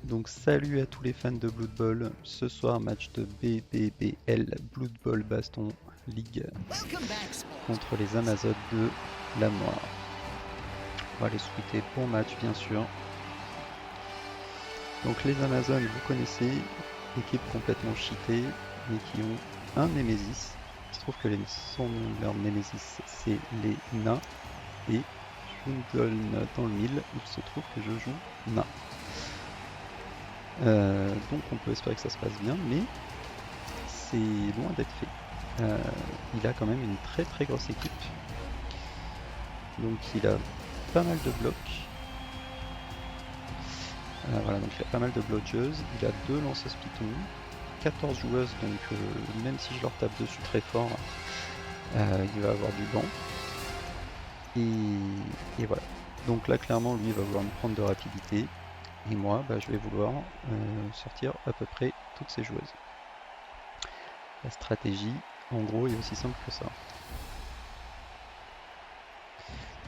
Donc salut à tous les fans de Blood Bowl, ce soir match de BBBL, Blood Bowl Baston League contre les Amazones de Lame Noire. On va les souhaiter bon match bien sûr. Donc les Amazones, vous connaissez, équipe complètement cheatée, mais qui ont un Némésis. Il se trouve que son nom de leur Némésis c'est les nains, et je vous donne dans le mille, il se trouve que je joue nain. Donc on peut espérer que ça se passe bien, mais c'est loin d'être fait. Il a quand même une très très grosse équipe. Donc il a pas mal de blocs. Voilà, donc il a pas mal de blodgeuses. Il a 2 lanceuses Python, 14 joueuses, donc même si je leur tape dessus très fort, il va avoir du banc. Et voilà. Donc là clairement lui il va vouloir me prendre de rapidité. Et moi je vais vouloir sortir à peu près toutes ces joueuses. La stratégie, en gros, est aussi simple que ça.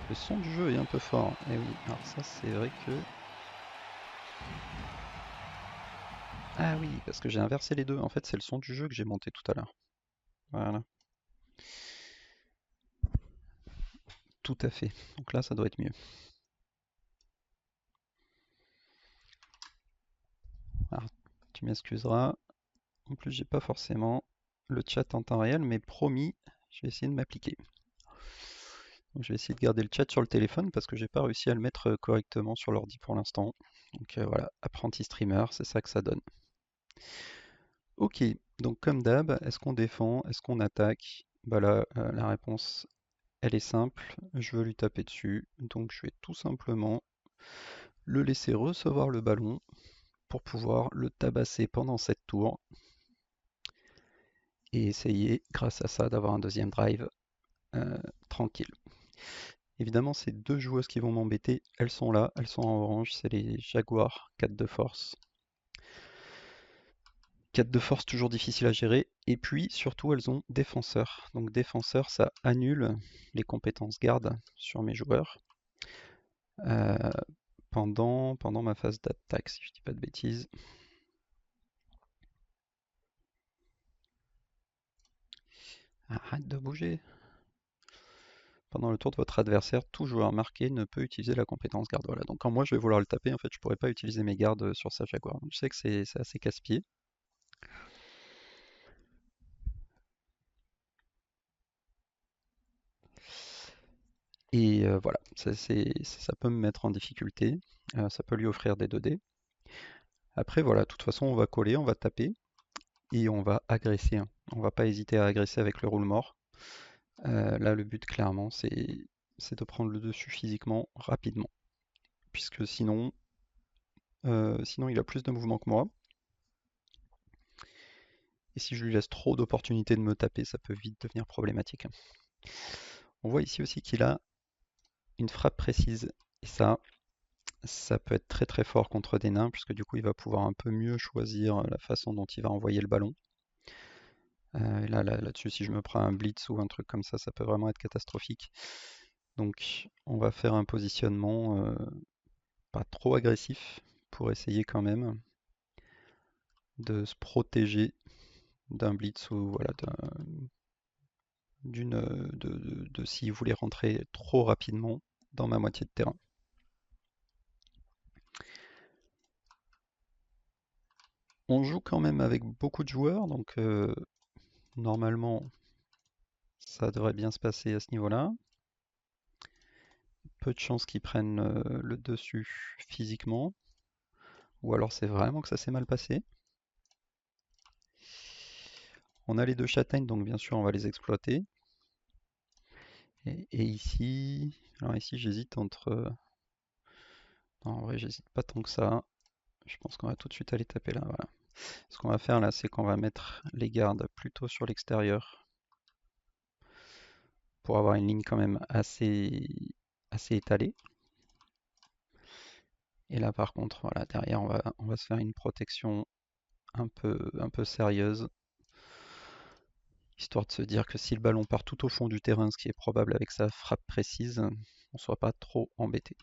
Le son du jeu est un peu fort. Et oui, alors ça c'est vrai que... Ah oui, parce que j'ai inversé les deux. En fait, c'est le son du jeu que j'ai monté tout à l'heure. Voilà. Tout à fait. Donc là, ça doit être mieux. Alors, tu m'excuseras. En plus, j'ai pas forcément le chat en temps réel, mais promis, je vais essayer de m'appliquer. Donc, je vais essayer de garder le chat sur le téléphone parce que j'ai pas réussi à le mettre correctement sur l'ordi pour l'instant. Donc voilà, apprenti streamer, c'est ça que ça donne. Ok, donc comme d'hab, est-ce qu'on défend, est-ce qu'on attaque? Bah là, la réponse, elle est simple, je veux lui taper dessus, donc je vais tout simplement le laisser recevoir le ballon pour pouvoir le tabasser pendant cette tour et essayer, grâce à ça, d'avoir un deuxième drive tranquille. Évidemment, ces deux joueuses qui vont m'embêter, elles sont là, elles sont en orange, c'est les Jaguars 4 de force. 4 de force toujours difficile à gérer, et puis surtout elles ont défenseur. Donc défenseur, ça annule les compétences garde sur mes joueurs euh, pendant ma phase d'attaque, si je dis pas de bêtises. Arrête de bouger. Pendant le tour de votre adversaire, tout joueur marqué ne peut utiliser la compétence garde. Voilà, donc quand moi je vais vouloir le taper, en fait je pourrais pas utiliser mes gardes sur sa Jaguar. Donc je sais que c'est assez casse-pied. Et voilà, ça peut me mettre en difficulté, ça peut lui offrir des 2D. Après voilà, de toute façon on va coller, on va taper, et on va agresser. On va pas hésiter à agresser avec le roule mort. Là le but clairement c'est de prendre le dessus physiquement rapidement. Puisque sinon il a plus de mouvement que moi. Et si je lui laisse trop d'opportunités de me taper, ça peut vite devenir problématique. On voit ici aussi qu'il a une frappe précise. Et ça peut être très très fort contre des nains, puisque du coup il va pouvoir un peu mieux choisir la façon dont il va envoyer le ballon. Et là-dessus, si je me prends un blitz ou un truc comme ça peut vraiment être catastrophique. Donc on va faire un positionnement pas trop agressif pour essayer quand même de se protéger d'un blitz ou voilà, de s'il voulait rentrer trop rapidement dans ma moitié de terrain. On joue quand même avec beaucoup de joueurs, donc normalement ça devrait bien se passer à ce niveau-là. Peu de chances qu'ils prennent le dessus physiquement, ou alors c'est vraiment que ça s'est mal passé. On a les deux châtaignes, donc bien sûr on va les exploiter. Et ici, alors ici j'hésite entre... Non, en vrai j'hésite pas tant que ça. Je pense qu'on va tout de suite aller taper là, voilà. Ce qu'on va faire là, c'est qu'on va mettre les gardes plutôt sur l'extérieur pour avoir une ligne quand même assez étalée. Et là par contre, voilà, derrière on va se faire une protection un peu sérieuse, histoire de se dire que si le ballon part tout au fond du terrain, ce qui est probable avec sa frappe précise, on ne soit pas trop embêté.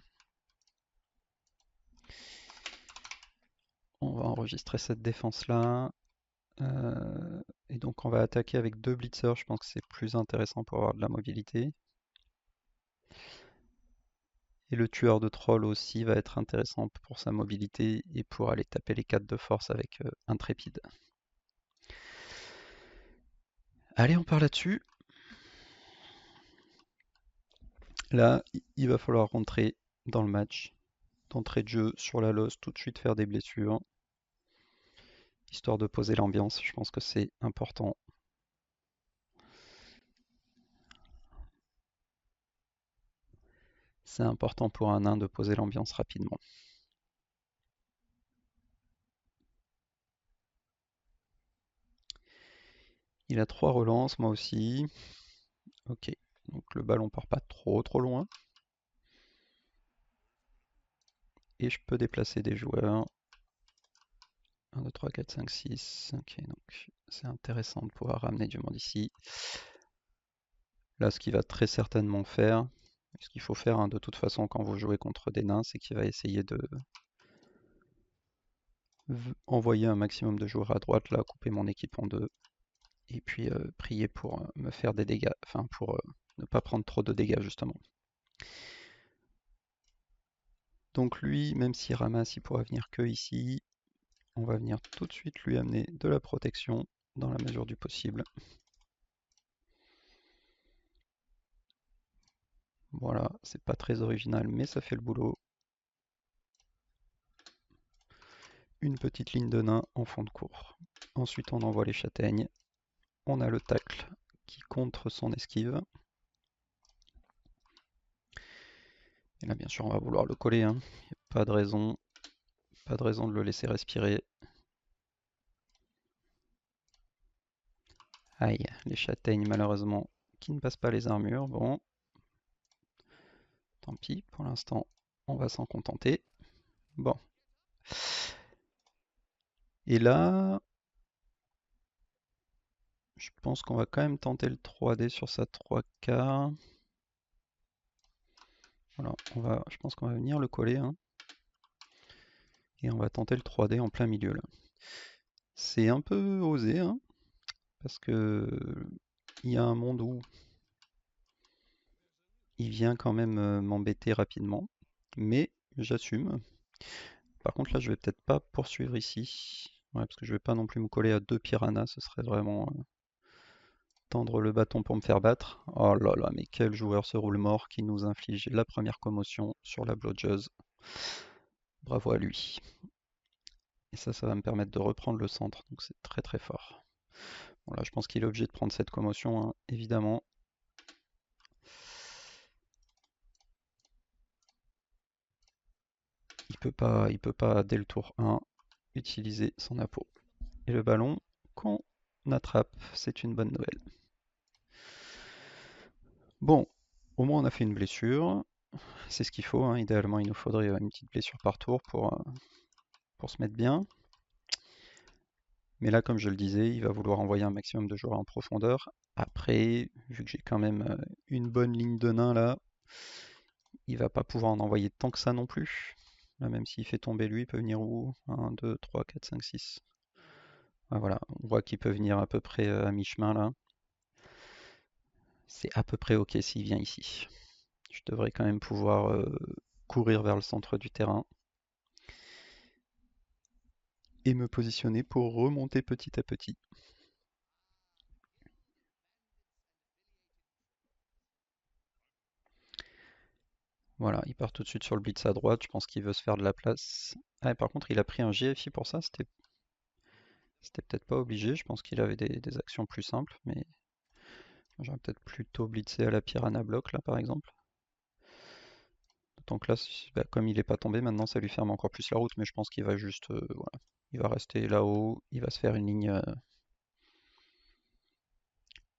On va enregistrer cette défense-là. Et donc on va attaquer avec deux blitzers, je pense que c'est plus intéressant pour avoir de la mobilité. Et le tueur de troll aussi va être intéressant pour sa mobilité et pour aller taper les 4 de force avec Intrépide. Allez, on part là-dessus. Là, il va falloir rentrer dans le match, d'entrée de jeu sur la losse, tout de suite faire des blessures, histoire de poser l'ambiance, je pense que c'est important. C'est important pour un nain de poser l'ambiance rapidement. Il a 3 relances, moi aussi. Ok, donc le ballon part pas trop loin. Et je peux déplacer des joueurs. 1, 2, 3, 4, 5, 6. Ok, donc c'est intéressant de pouvoir ramener du monde ici. Là, ce qu'il va très certainement faire, ce qu'il faut faire de toute façon quand vous jouez contre des nains, c'est qu'il va essayer de envoyer un maximum de joueurs à droite, là, couper mon équipe en deux, et puis prier pour me faire des dégâts, enfin pour ne pas prendre trop de dégâts justement. Donc lui, même s'il ramasse, il pourra venir que ici. On va venir tout de suite lui amener de la protection dans la mesure du possible. Voilà, c'est pas très original, mais ça fait le boulot. Une petite ligne de nains en fond de cours. Ensuite, on envoie les châtaignes. On a le tacle qui contre son esquive. Et là, bien sûr, on va vouloir le coller. Hein. Pas de raison de le laisser respirer. Aïe, les châtaignes, malheureusement, qui ne passent pas les armures. Bon, tant pis, pour l'instant, on va s'en contenter. Bon. Et là, je pense qu'on va quand même tenter le 3D sur sa 3 quarts. Voilà, je pense qu'on va venir le coller. Hein, et on va tenter le 3D en plein milieu là. C'est un peu osé, hein, parce que il y a un monde où il vient quand même m'embêter rapidement, mais j'assume. Par contre là je vais peut-être pas poursuivre ici, ouais, parce que je vais pas non plus me coller à deux piranhas, ce serait vraiment tendre le bâton pour me faire battre. Oh là là, mais quel joueur se roule mort qui nous inflige la première commotion sur la blodgeuse. Bravo à lui. Et ça va me permettre de reprendre le centre, donc c'est très très fort. Bon là je pense qu'il est obligé de prendre cette commotion, hein, évidemment. Il peut pas dès le tour 1 utiliser son appôt. Et le ballon qu'on attrape, c'est une bonne nouvelle. Bon, au moins on a fait une blessure, c'est ce qu'il faut, hein. Idéalement il nous faudrait une petite blessure par tour pour se mettre bien. Mais là, comme je le disais, il va vouloir envoyer un maximum de joueurs en profondeur. Après, vu que j'ai quand même une bonne ligne de nains là, il va pas pouvoir en envoyer tant que ça non plus. Là, même s'il fait tomber lui, il peut venir où? 1, 2, 3, 4, 5, 6. Ouais, voilà, on voit qu'il peut venir à peu près à mi-chemin là. C'est à peu près ok s'il vient ici. Je devrais quand même pouvoir courir vers le centre du terrain et me positionner pour remonter petit à petit. Voilà, il part tout de suite sur le blitz à droite, je pense qu'il veut se faire de la place. Ah, par contre, il a pris un GFI pour ça, c'était peut-être pas obligé, je pense qu'il avait des actions plus simples, mais j'aurais peut-être plutôt blitzé à la Piranha Block là par exemple. D'autant que là, bah, comme il est pas tombé, maintenant ça lui ferme encore plus la route, mais je pense qu'il va juste, voilà, il va rester là-haut, il va se faire une ligne,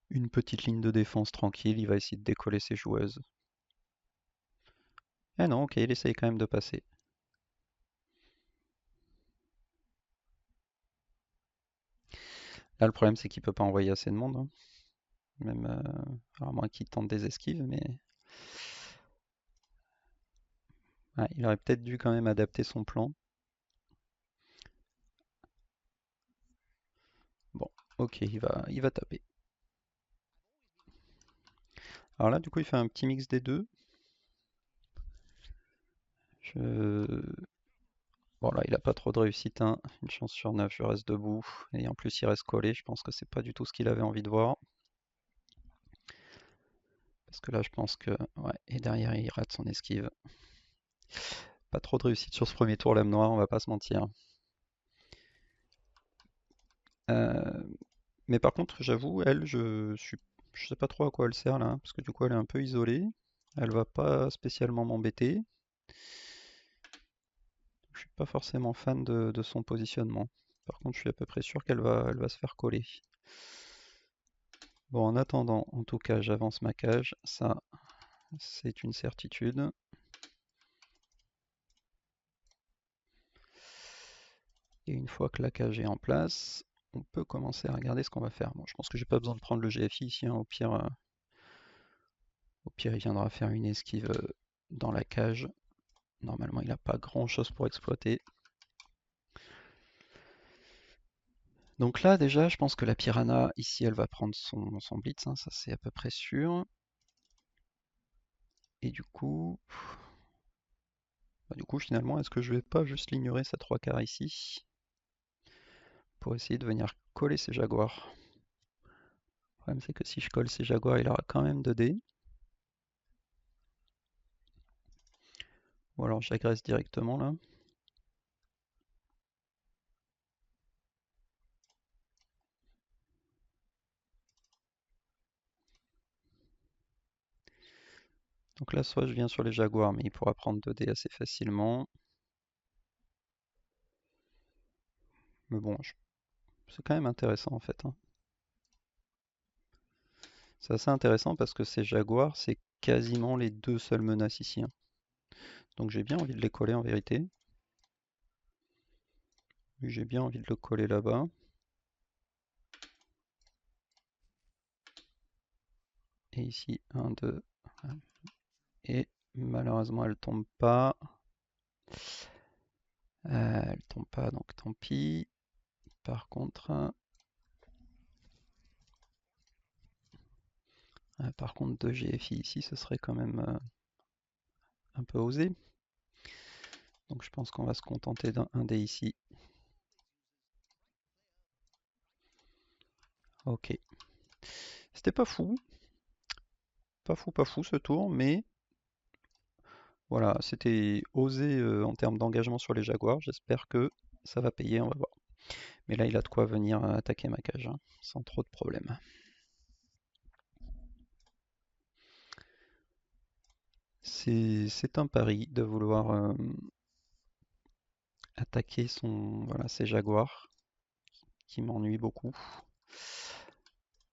une petite ligne de défense tranquille, il va essayer de décoller ses joueuses. Eh non, ok, il essaye quand même de passer. Là, le problème, c'est qu'il peut pas envoyer assez de monde, hein. Même, alors, à moins qu'il tente des esquives, mais ouais, il aurait peut-être dû quand même adapter son plan. Bon, ok, il va taper. Alors là, du coup, il fait un petit mix des deux. Bon, là, il a pas trop de réussite, hein. Une chance sur 9, je reste debout. Et en plus, il reste collé. Je pense que c'est pas du tout ce qu'il avait envie de voir. Parce que là, je pense que. Ouais, et derrière, il rate son esquive. Pas trop de réussite sur ce premier tour, Lame Noire, on va pas se mentir. Euh, Mais par contre, j'avoue, elle, je sais pas trop à quoi elle sert là, hein, parce que du coup, elle est un peu isolée. Elle va pas spécialement m'embêter. Je suis pas forcément fan de son positionnement. Par contre, je suis à peu près sûr qu'elle va se faire coller. Bon, en attendant, en tout cas, j'avance ma cage. Ça, c'est une certitude. Et une fois que la cage est en place, on peut commencer à regarder ce qu'on va faire. Bon, je pense que j'ai pas besoin de prendre le GFI ici, hein. Au pire, il viendra faire une esquive dans la cage. Normalement, il n'a pas grand-chose pour exploiter. Donc là, déjà, je pense que la Piranha, ici, elle va prendre son blitz, hein, ça c'est à peu près sûr. Et du coup, finalement, est-ce que je vais pas juste l'ignorer, sa 3 quarts ici, pour essayer de venir coller ses jaguars? Le problème, c'est que si je colle ses jaguars, il aura quand même 2 dés. Ou alors j'agresse directement là. Donc là, soit je viens sur les jaguars, mais il pourra prendre 2 dés assez facilement. Mais bon, c'est quand même intéressant en fait, hein. C'est assez intéressant parce que ces jaguars, c'est quasiment les deux seules menaces ici, hein. Donc j'ai bien envie de les coller en vérité. J'ai bien envie de le coller là-bas. Et ici, 1, 2. Et malheureusement, elle tombe pas. Elle tombe pas, donc tant pis. Par contre, 2 GFI ici, ce serait quand même un peu osé. Donc je pense qu'on va se contenter d'un 1 dé ici. Ok. C'était pas fou. Pas fou, pas fou ce tour, mais voilà, c'était osé en termes d'engagement sur les Jaguars. J'espère que ça va payer, on va voir. Mais là, il a de quoi venir attaquer ma cage, hein, sans trop de problèmes. C'est un pari de vouloir attaquer voilà, ses Jaguars, qui m'ennuient beaucoup.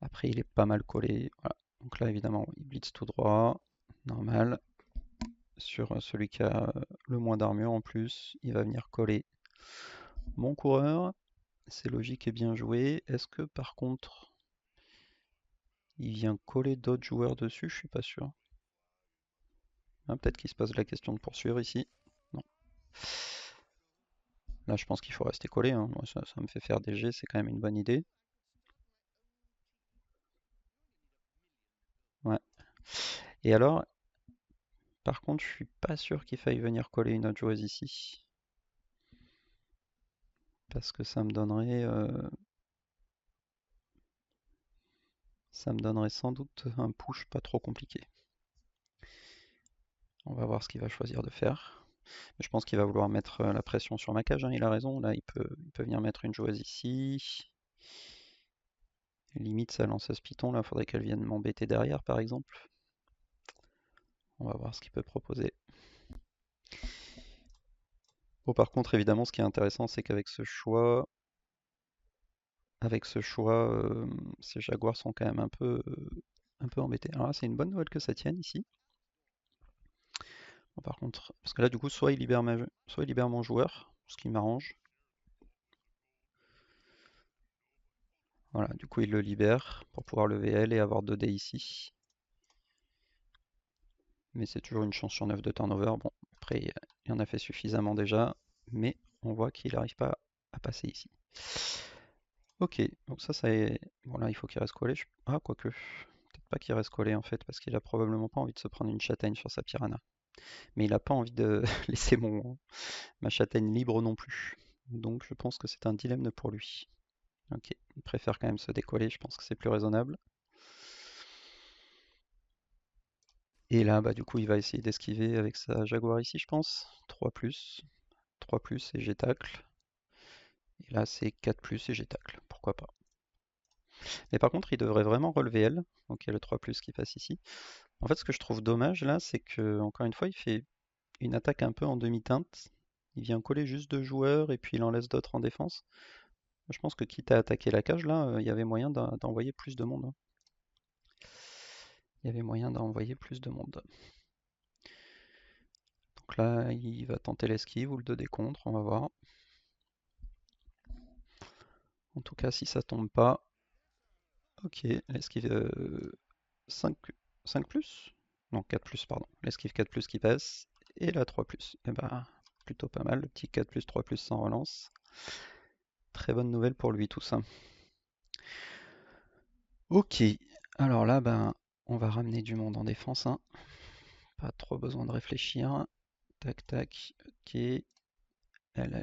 Après, il est pas mal collé. Voilà. Donc là, évidemment, il blitz tout droit, normal. Sur celui qui a le moins d'armure en plus, il va venir coller mon coureur. C'est logique et bien joué. Est-ce que par contre, il vient coller d'autres joueurs dessus? Je suis pas sûr. Ah, peut-être qu'il se pose la question de poursuivre ici. Non. Là, je pense qu'il faut rester collé, hein. Moi, ça me fait faire des jets, c'est quand même une bonne idée. Ouais. Et alors, par contre, je suis pas sûr qu'il faille venir coller une autre joueuse ici. Parce que ça me donnerait sans doute un push pas trop compliqué. On va voir ce qu'il va choisir de faire. Mais je pense qu'il va vouloir mettre la pression sur ma cage, hein. Il a raison, là il peut venir mettre une joueuse ici. Limite sa lanceuse Python, là, faudrait qu'elle vienne m'embêter derrière par exemple. On va voir ce qu'il peut proposer. Bon, par contre, évidemment, ce qui est intéressant, c'est qu'avec ce choix, ces Jaguars sont quand même un peu embêtés. Alors là, c'est une bonne nouvelle que ça tienne ici. Bon, par contre, parce que là, du coup, soit il libère mon joueur, ce qui m'arrange. Voilà, du coup il le libère pour pouvoir lever L et avoir 2 dés ici. Mais c'est toujours une chance sur 9 de turnover. Bon, après il en a fait suffisamment déjà, mais on voit qu'il n'arrive pas à passer ici. Ok, donc ça est... Bon là il faut qu'il reste collé. Ah, quoique, peut-être pas qu'il reste collé en fait, parce qu'il a probablement pas envie de se prendre une châtaigne sur sa piranha. Mais il a pas envie de laisser ma châtaigne libre non plus. Donc je pense que c'est un dilemme pour lui. Ok, il préfère quand même se décoller, je pense que c'est plus raisonnable. Et là, bah, du coup, il va essayer d'esquiver avec sa Jaguar ici, je pense. 3+, 3+, et j'étacle. Et là, c'est 4+, et j'étacle. Pourquoi pas. Mais par contre, il devrait vraiment relever L. Donc il y a le 3+ qui passe ici. En fait, ce que je trouve dommage là, c'est que, encore une fois, il fait une attaque un peu en demi-teinte. Il vient coller juste 2 joueurs et puis il en laisse d'autres en défense. Je pense que quitte à attaquer la cage, là, il y avait moyen d'envoyer plus de monde, hein. Il y avait moyen d'envoyer plus de monde. Donc là, il va tenter l'esquive ou le 2 des contre, on va voir. En tout cas, si ça tombe pas, ok, l'esquive 5, 5+? Non, 4+, pardon. L'esquive 4+ qui passe, et la 3+. Et bah, plutôt pas mal, le petit 4+, 3+ sans relance. Très bonne nouvelle pour lui tout ça. Ok, alors là, ben, on va ramener du monde en défense, hein. Pas trop besoin de réfléchir. Tac, tac, ok. Elle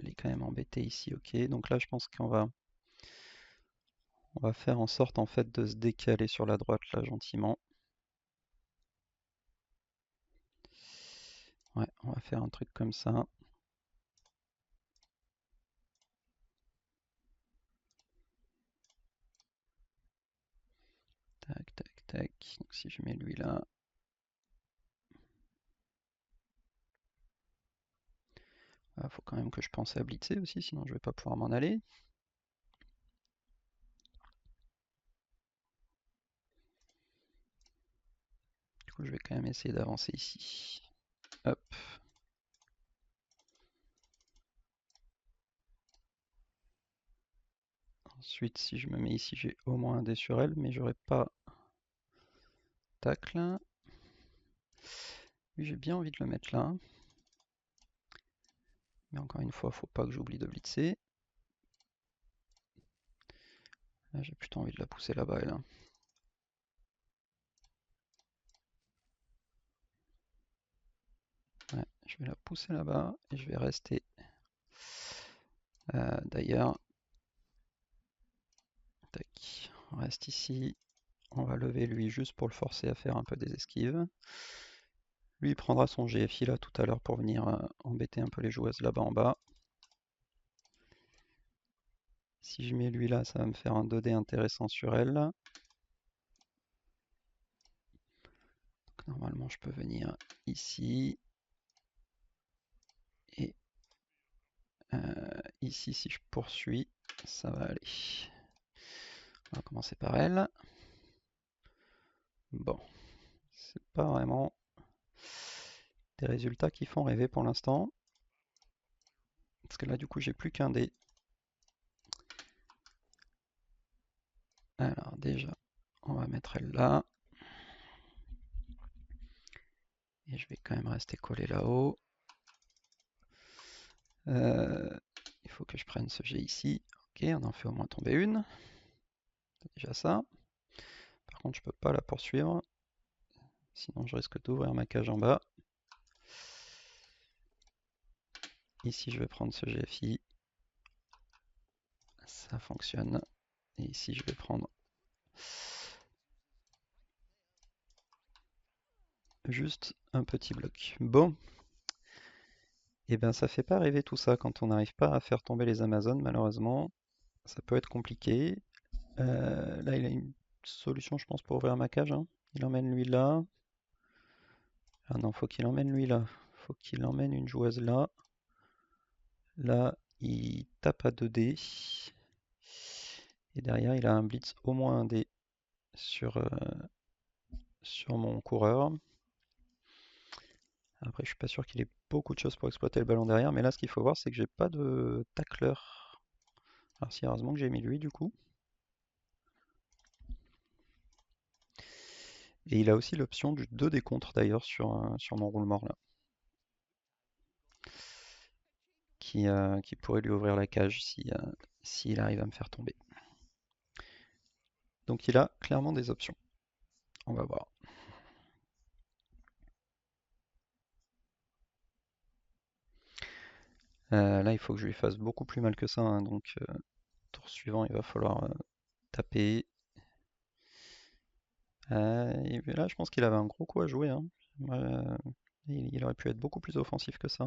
est quand même embêtée ici, ok. Donc là, je pense on va faire en sorte en fait de se décaler sur la droite là gentiment. Ouais, on va faire un truc comme ça. Tac, tac, tac. Donc si je mets lui là. Faut quand même que je pense à blitzer aussi, sinon je vais pas pouvoir m'en aller. Du coup, je vais quand même essayer d'avancer ici. Hop. Ensuite, si je me mets ici, j'ai au moins un dé sur elle, mais j'aurai pas tacle. Lui, j'ai bien envie de le mettre là. Mais encore une fois, faut pas que j'oublie de blitzer. Là, j'ai plutôt envie de la pousser là-bas, elle. Ouais, je vais la pousser là-bas et je vais rester. D'ailleurs, tac, on reste ici. On va lever lui juste pour le forcer à faire un peu des esquives. Lui il prendra son GFI là tout à l'heure pour venir embêter un peu les joueuses là-bas en bas. Si je mets lui là, ça va me faire un 2D intéressant sur elle. Donc, normalement, je peux venir ici. Et ici, si je poursuis, ça va aller. On va commencer par elle. Bon, c'est pas vraiment des résultats qui font rêver pour l'instant. Parce que là, du coup, j'ai plus qu'un dé. Alors, déjà, on va mettre elle là. Et je vais quand même rester collé là-haut. Il faut que je prenne ce jet ici. Ok, on en fait au moins tomber une. C'est déjà ça. Par contre, je peux pas la poursuivre. Sinon, je risque d'ouvrir ma cage en bas. Ici, je vais prendre ce GFI. Ça fonctionne. Et ici, je vais prendre juste un petit bloc. Bon. Et bien, ça fait pas rêver tout ça quand on n'arrive pas à faire tomber les Amazones, malheureusement. Ça peut être compliqué. Là, il a une solution, je pense, pour ouvrir ma cage, hein. Il emmène lui là. Ah non, faut qu'il emmène lui là. Faut qu'il emmène une joueuse là. Là, il tape à 2D. Et derrière, il a un blitz au moins un dé sur, sur mon coureur. Après, je suis pas sûr qu'il ait beaucoup de choses pour exploiter le ballon derrière. Mais là, ce qu'il faut voir, c'est que j'ai pas de tacleur. Alors, si heureusement que j'ai mis lui, du coup. Et il a aussi l'option du 2 décompte d'ailleurs sur mon roulement là, qui pourrait lui ouvrir la cage si, s'il arrive à me faire tomber. Donc il a clairement des options. On va voir. Là, il faut que je lui fasse beaucoup plus mal que ça, hein, donc tour suivant, il va falloir taper. Et là, je pense qu'il avait un gros coup à jouer, hein. Il aurait pu être beaucoup plus offensif que ça.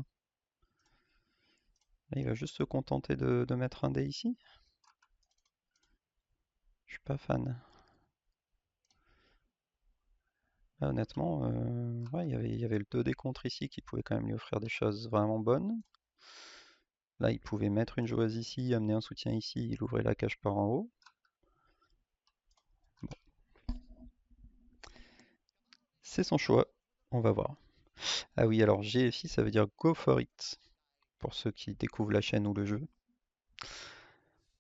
Là, il va juste se contenter de mettre un dé ici. Je suis pas fan. Là, honnêtement, ouais, il y avait le 2 dé contre ici qui pouvait quand même lui offrir des choses vraiment bonnes. Là, il pouvait mettre une joueuse ici, amener un soutien ici, il ouvrait la cage par en haut. Bon. C'est son choix, on va voir. Ah oui, alors GFI, ça veut dire Go for it, pour ceux qui découvrent la chaîne ou le jeu.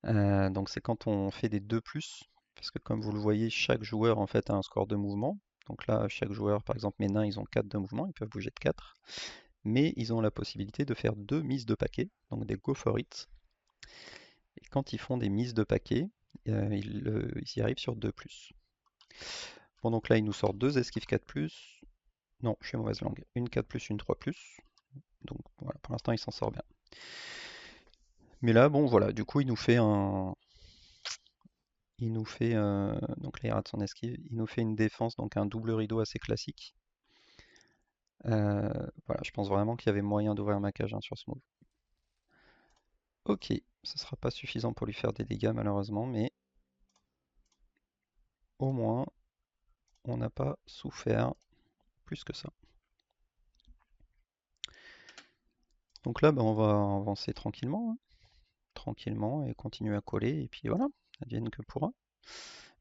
Donc c'est quand on fait des 2+, parce que comme vous le voyez, chaque joueur en fait a un score de mouvement. Donc là, chaque joueur, par exemple mes nains, ils ont 4 de mouvement, ils peuvent bouger de 4. Mais ils ont la possibilité de faire 2 mises de paquet, donc des go for it. Et quand ils font des mises de paquet, ils y arrivent sur 2+. Bon, donc là, il nous sort 2 esquives 4+. Non, je suis mauvaise langue. Une 4+, une 3+. Donc voilà, pour l'instant, il s'en sort bien. Mais là, bon, voilà, du coup, il nous fait un. Il nous fait. Donc là, il rate son esquive. Il nous fait une défense, donc un double rideau assez classique. Voilà, je pense vraiment qu'il y avait moyen d'ouvrir ma cage, hein, sur ce move. Ok, ce sera pas suffisant pour lui faire des dégâts, malheureusement, mais au moins, on n'a pas souffert plus que ça. Donc là, bah, on va avancer tranquillement, hein. Tranquillement, et continuer à coller, et puis voilà, advienne que pourra.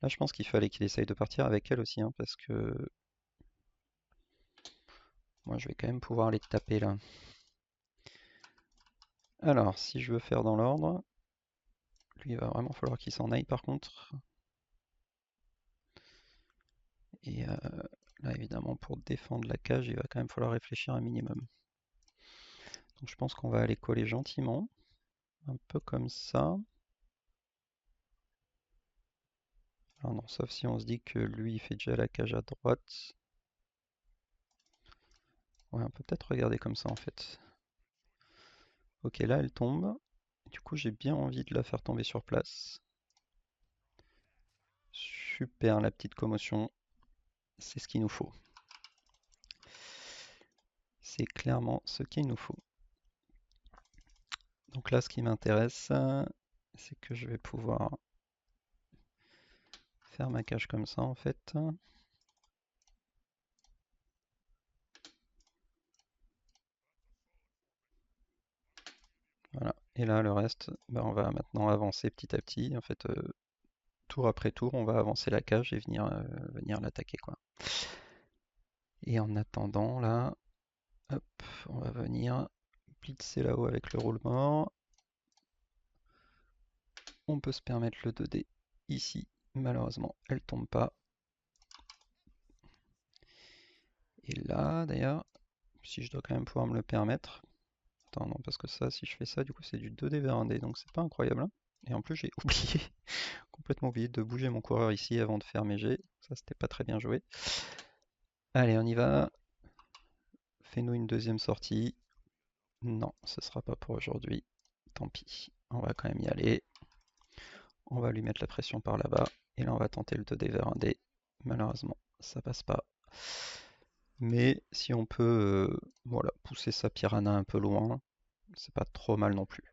Là, je pense qu'il fallait qu'il essaye de partir avec elle aussi, hein, parce que moi, je vais quand même pouvoir les taper là. Alors, si je veux faire dans l'ordre, lui, il va vraiment falloir qu'il s'en aille par contre. Et là, évidemment, pour défendre la cage, il va quand même falloir réfléchir un minimum. Donc je pense qu'on va aller coller gentiment, un peu comme ça. Alors non, sauf si on se dit que lui, il fait déjà la cage à droite. Ouais, on peut peut-être regarder comme ça en fait. Ok, là, elle tombe. Du coup, j'ai bien envie de la faire tomber sur place. Super, la petite commotion. C'est ce qu'il nous faut. C'est clairement ce qu'il nous faut. Donc là, ce qui m'intéresse, c'est que je vais pouvoir faire ma cage comme ça en fait. Voilà. Et là, le reste, ben, on va maintenant avancer petit à petit. En fait, tour après tour, on va avancer la cage et venir l'attaquer, quoi. Et en attendant, là, hop, on va venir blitzer là-haut avec le roulement. On peut se permettre le 2D ici. Malheureusement, elle tombe pas. Et là, d'ailleurs, si je dois quand même pouvoir me le permettre. Attends, non, parce que ça, si je fais ça, du coup, c'est du 2D vers 1D, donc c'est pas incroyable, hein. Et en plus, j'ai oublié, complètement oublié de bouger mon coureur ici avant de faire mes jets. Ça, c'était pas très bien joué. Allez, on y va. Fais-nous une deuxième sortie. Non, ce sera pas pour aujourd'hui. Tant pis. On va quand même y aller. On va lui mettre la pression par là-bas. Et là, on va tenter le 2D vers 1D. Malheureusement, ça passe pas. Mais si on peut voilà, pousser sa piranha un peu loin, c'est pas trop mal non plus.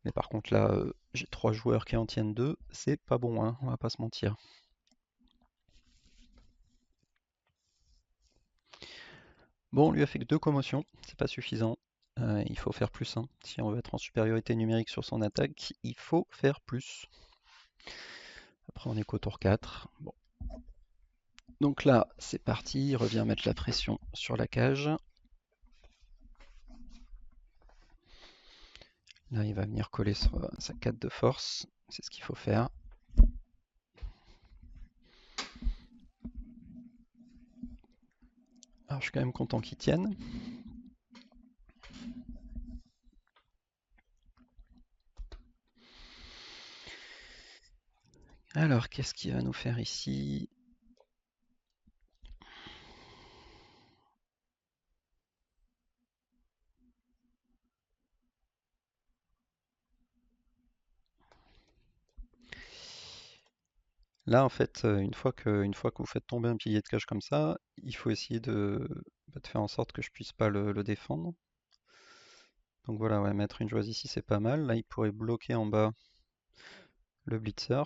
Mais par contre là, j'ai 3 joueurs qui en tiennent 2, c'est pas bon, hein, on va pas se mentir. Bon, on lui a fait que 2 commotions, c'est pas suffisant. Il faut faire plus, hein. Si on veut être en supériorité numérique sur son attaque, il faut faire plus. Après on est qu'au tour 4. Bon. Donc là, c'est parti, il revient mettre la pression sur la cage. Là, il va venir coller sur sa 4 de force, c'est ce qu'il faut faire. je suis quand même content qu'ils tiennent. Alors, qu'est-ce qu'il va nous faire ici? Là, en fait, une fois que vous faites tomber un pilier de cage comme ça, il faut essayer de faire en sorte que je puisse pas le défendre. Donc voilà, ouais, mettre une joyeuse ici, c'est pas mal. Là, il pourrait bloquer en bas le blitzer.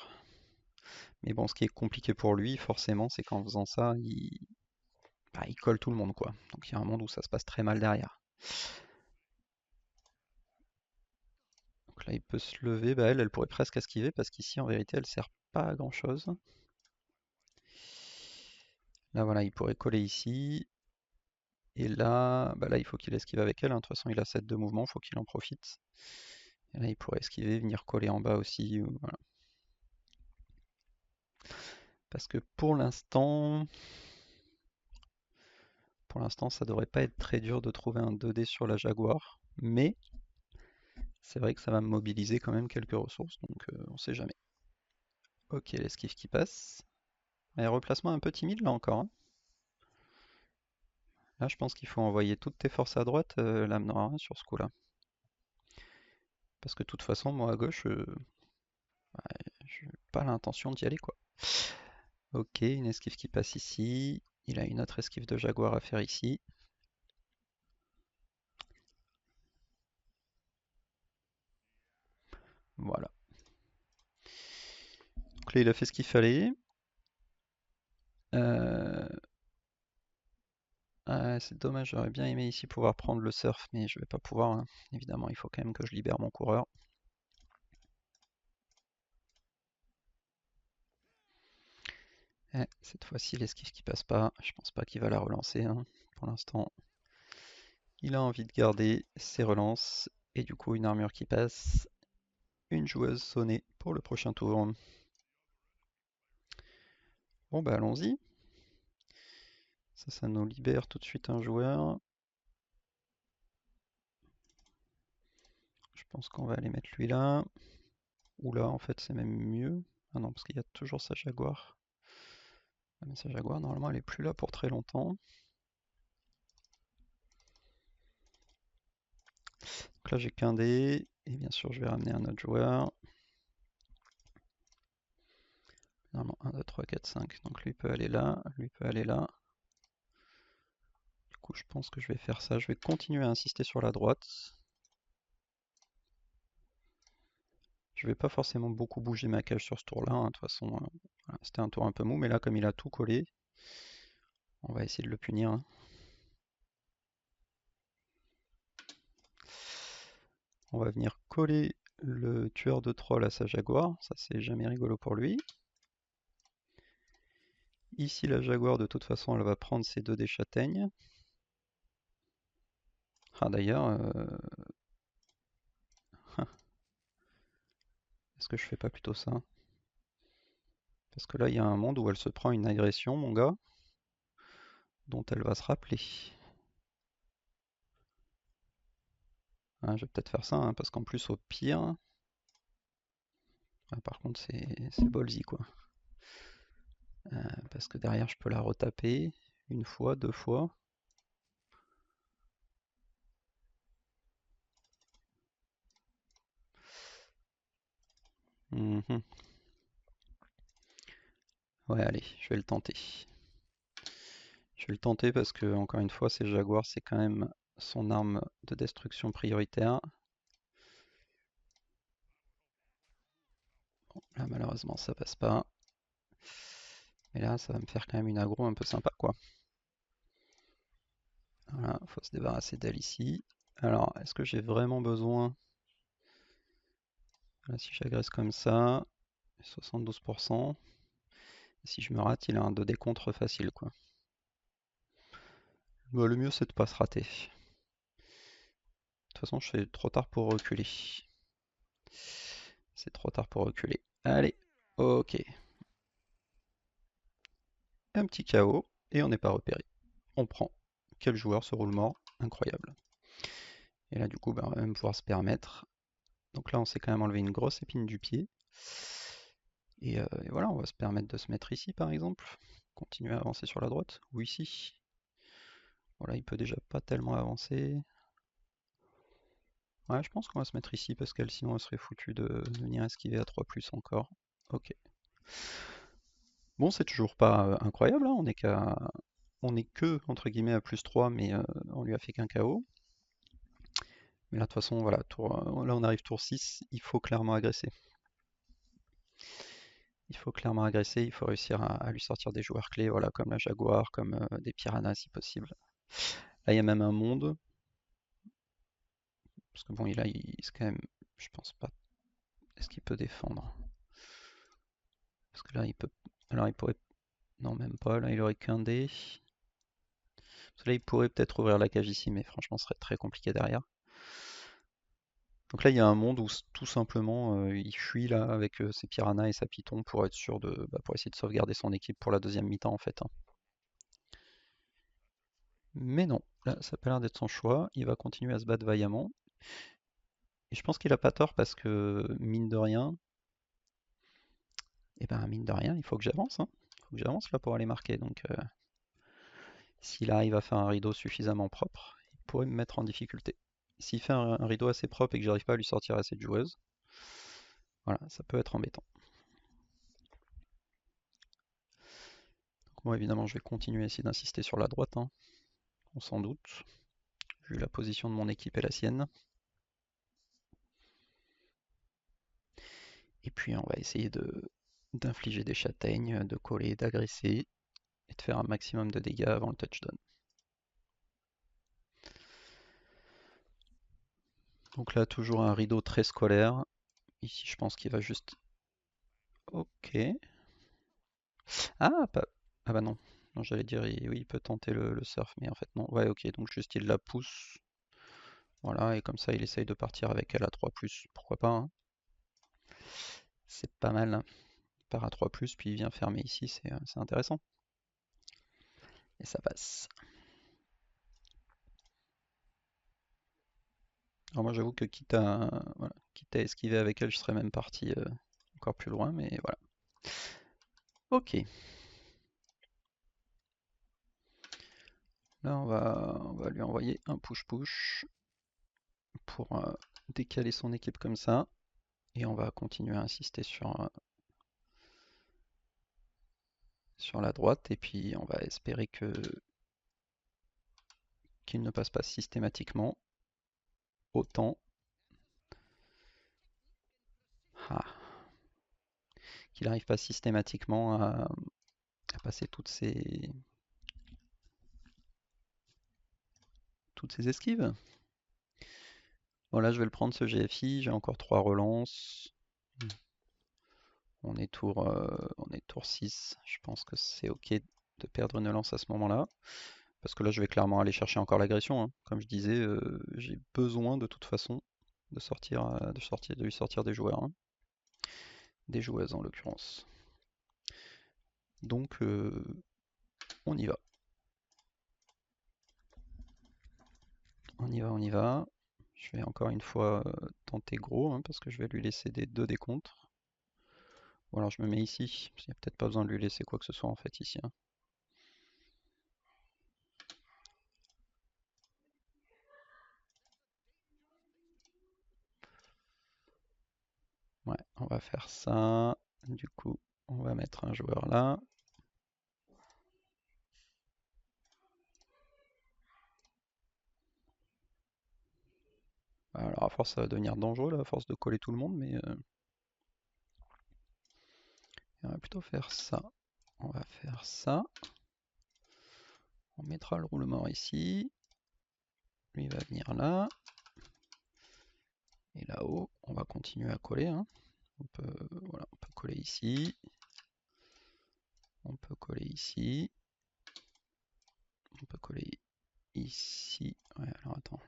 Mais bon, ce qui est compliqué pour lui, forcément, c'est qu'en faisant ça, il colle tout le monde, quoi. Donc il y a un monde où ça se passe très mal derrière. Donc là, il peut se lever. Bah, elle pourrait presque esquiver parce qu'ici, en vérité, elle sert pas à grand-chose. Là, voilà, il pourrait coller ici. Et là, bah là, il faut qu'il esquive avec elle, hein. De toute façon, il a 7 de mouvement, il faut qu'il en profite. Et là, il pourrait esquiver, venir coller en bas aussi. Voilà. Parce que pour l'instant, ça devrait pas être très dur de trouver un 2D sur la Jaguar. Mais c'est vrai que ça va me mobiliser quand même quelques ressources, donc on sait jamais. Ok, l'esquive qui passe. Mais replacement un peu timide là encore, hein. Là, je pense qu'il faut envoyer toutes tes forces à droite, lame noire, hein, sur ce coup-là. Parce que de toute façon, moi à gauche, j'ai pas l'intention d'y aller, quoi. Ok, une esquive qui passe ici. Il a une autre esquive de Jaguar à faire ici. Voilà. Donc là, il a fait ce qu'il fallait. Euh, c'est dommage, j'aurais bien aimé ici pouvoir prendre le surf, mais je vais pas pouvoir, hein. Évidemment, il faut quand même que je libère mon coureur. Cette fois-ci, l'esquive qui passe pas, je pense pas qu'il va la relancer, hein. Pour l'instant, il a envie de garder ses relances. Et du coup, une armure qui passe, une joueuse sonnée pour le prochain tour. Bon bah allons-y. Ça nous libère tout de suite un joueur. Je pense qu'on va aller mettre lui là. Ou là, en fait, c'est même mieux. Ah non, parce qu'il y a toujours sa Jaguar. Ah, mais sa Jaguar, normalement, elle est plus là pour très longtemps. Donc là, j'ai qu'un dé. Et bien sûr, je vais ramener un autre joueur. Non, 1, 2, 3, 4, 5. Donc lui peut aller là, lui peut aller là. Du coup, je pense que je vais faire ça. Je vais continuer à insister sur la droite. Je vais pas forcément beaucoup bouger ma cage sur ce tour-là, hein. De toute façon, voilà, c'était un tour un peu mou. Mais là, comme il a tout collé, on va essayer de le punir, hein. On va venir coller le tueur de troll à sa Jaguar. Ça, c'est jamais rigolo pour lui. Ici, la Jaguar, de toute façon, elle va prendre ses 2 des châtaignes. Ah, d'ailleurs, est-ce que je fais pas plutôt ça? Parce que là, il y a un monde où elle se prend une agression, mon gars, dont elle va se rappeler. Ah, je vais peut-être faire ça, hein, parce qu'en plus, au pire... Ah, par contre, c'est ballsy, quoi. Parce que derrière, je peux la retaper une fois, 2 fois. Mhm. Ouais, allez, je vais le tenter. Je vais le tenter parce que, encore une fois, ces Jaguars, c'est quand même son arme de destruction prioritaire. Bon, là, malheureusement, ça passe pas. Mais là, ça va me faire quand même une aggro un peu sympa, quoi. Voilà, faut se débarrasser d'elle ici. Alors, est-ce que j'ai vraiment besoin... Là, si j'agresse comme ça, 72%. Si je me rate, il a un 2D contre facile, quoi. Bah, le mieux, c'est de pas se rater. De toute façon, je suis trop tard pour reculer. C'est trop tard pour reculer. Allez, ok. Un petit KO, et on n'est pas repéré. On prend. quel joueur ce roulement incroyable. Et là du coup on va même pouvoir se permettre. Donc là on s'est quand même enlevé une grosse épine du pied. Et voilà, on va se permettre de se mettre ici par exemple. Continuer à avancer sur la droite. Ou ici. Voilà, il peut déjà pas tellement avancer. Ouais, je pense qu'on va se mettre ici parce qu'elle sinon elle serait foutue de venir esquiver à 3+ encore. Ok. Bon, c'est toujours pas incroyable, hein. On est que entre guillemets à +3, mais on lui a fait qu'un KO. Mais là de toute façon, voilà, là on arrive tour 6, il faut clairement agresser. Il faut clairement agresser, il faut réussir à lui sortir des joueurs clés, voilà, comme la Jaguar, comme des Piranhas si possible. Là il y a même un monde. Parce que bon, c'est quand même. Je pense pas. Est-ce qu'il peut défendre? Parce que là, il peut. Alors, il pourrait. Non, même pas. Là, il aurait qu'un dé. Parce que là, il pourrait peut-être ouvrir la cage ici, mais franchement, ce serait très compliqué derrière. Donc là, il y a un monde où tout simplement, il fuit là avec ses piranhas et sa python pour être sûr pour essayer de sauvegarder son équipe pour la deuxième mi-temps en fait, hein. Mais non, là, ça a pas l'air d'être son choix. Il va continuer à se battre vaillamment. Et je pense qu'il a pas tort parce que mine de rien, et ben mine de rien, il faut que j'avance, hein. Il faut que j'avance là pour aller marquer. Donc s'il arrive à faire un rideau suffisamment propre, il pourrait me mettre en difficulté. S'il fait un rideau assez propre et que j'arrive pas à lui sortir assez de joueuses, voilà, ça peut être embêtant. Donc moi évidemment je vais continuer à essayer d'insister sur la droite, hein, on s'en doute, vu la position de mon équipe et la sienne. Et puis on va essayer d'infliger des châtaignes, de coller, d'agresser et de faire un maximum de dégâts avant le touchdown. Donc là toujours un rideau très scolaire. Ici je pense qu'il va juste... Ok. Ah, ah bah non. Non, j'allais dire, oui, il peut tenter le surf, mais en fait non. Ouais, ok, donc juste il la pousse. Voilà, et comme ça il essaye de partir avec elle à 3+, pourquoi pas, hein. C'est pas mal, hein. Il part à 3+, puis il vient fermer ici, c'est intéressant. Et ça passe. Alors moi j'avoue que voilà, quitte à esquiver avec elle, je serais même parti encore plus loin, mais voilà. Ok. Là on va lui envoyer un push-push pour décaler son équipe comme ça. Et on va continuer à insister sur la droite. Et puis on va espérer qu'il ne passe pas systématiquement autant. Ah. Qu'il n'arrive pas systématiquement à passer toutes ces esquives. Bon là je vais le prendre ce GFI, j'ai encore 3 relances. On est tour 6, je pense que c'est ok de perdre une lance à ce moment-là. Parce que là je vais clairement aller chercher encore l'agression, hein. Comme je disais, j'ai besoin de toute façon de lui sortir des joueurs, hein. Des joueuses en l'occurrence. Donc on y va. On y va, on y va. Je vais encore une fois tenter gros, hein, parce que je vais lui laisser des 2 décomptes. Ou alors je me mets ici, parce qu'il n'y a peut-être pas besoin de lui laisser quoi que ce soit en fait ici, hein. Ouais, on va faire ça. Du coup, on va mettre un joueur là. Alors à force ça va devenir dangereux là, à force de coller tout le monde, mais on va plutôt faire ça. On va faire ça. On mettra le roulement ici. Lui va venir là. Et là-haut, on va continuer à coller, hein. Voilà, on peut coller ici. On peut coller ici. On peut coller ici. Ouais, alors attends.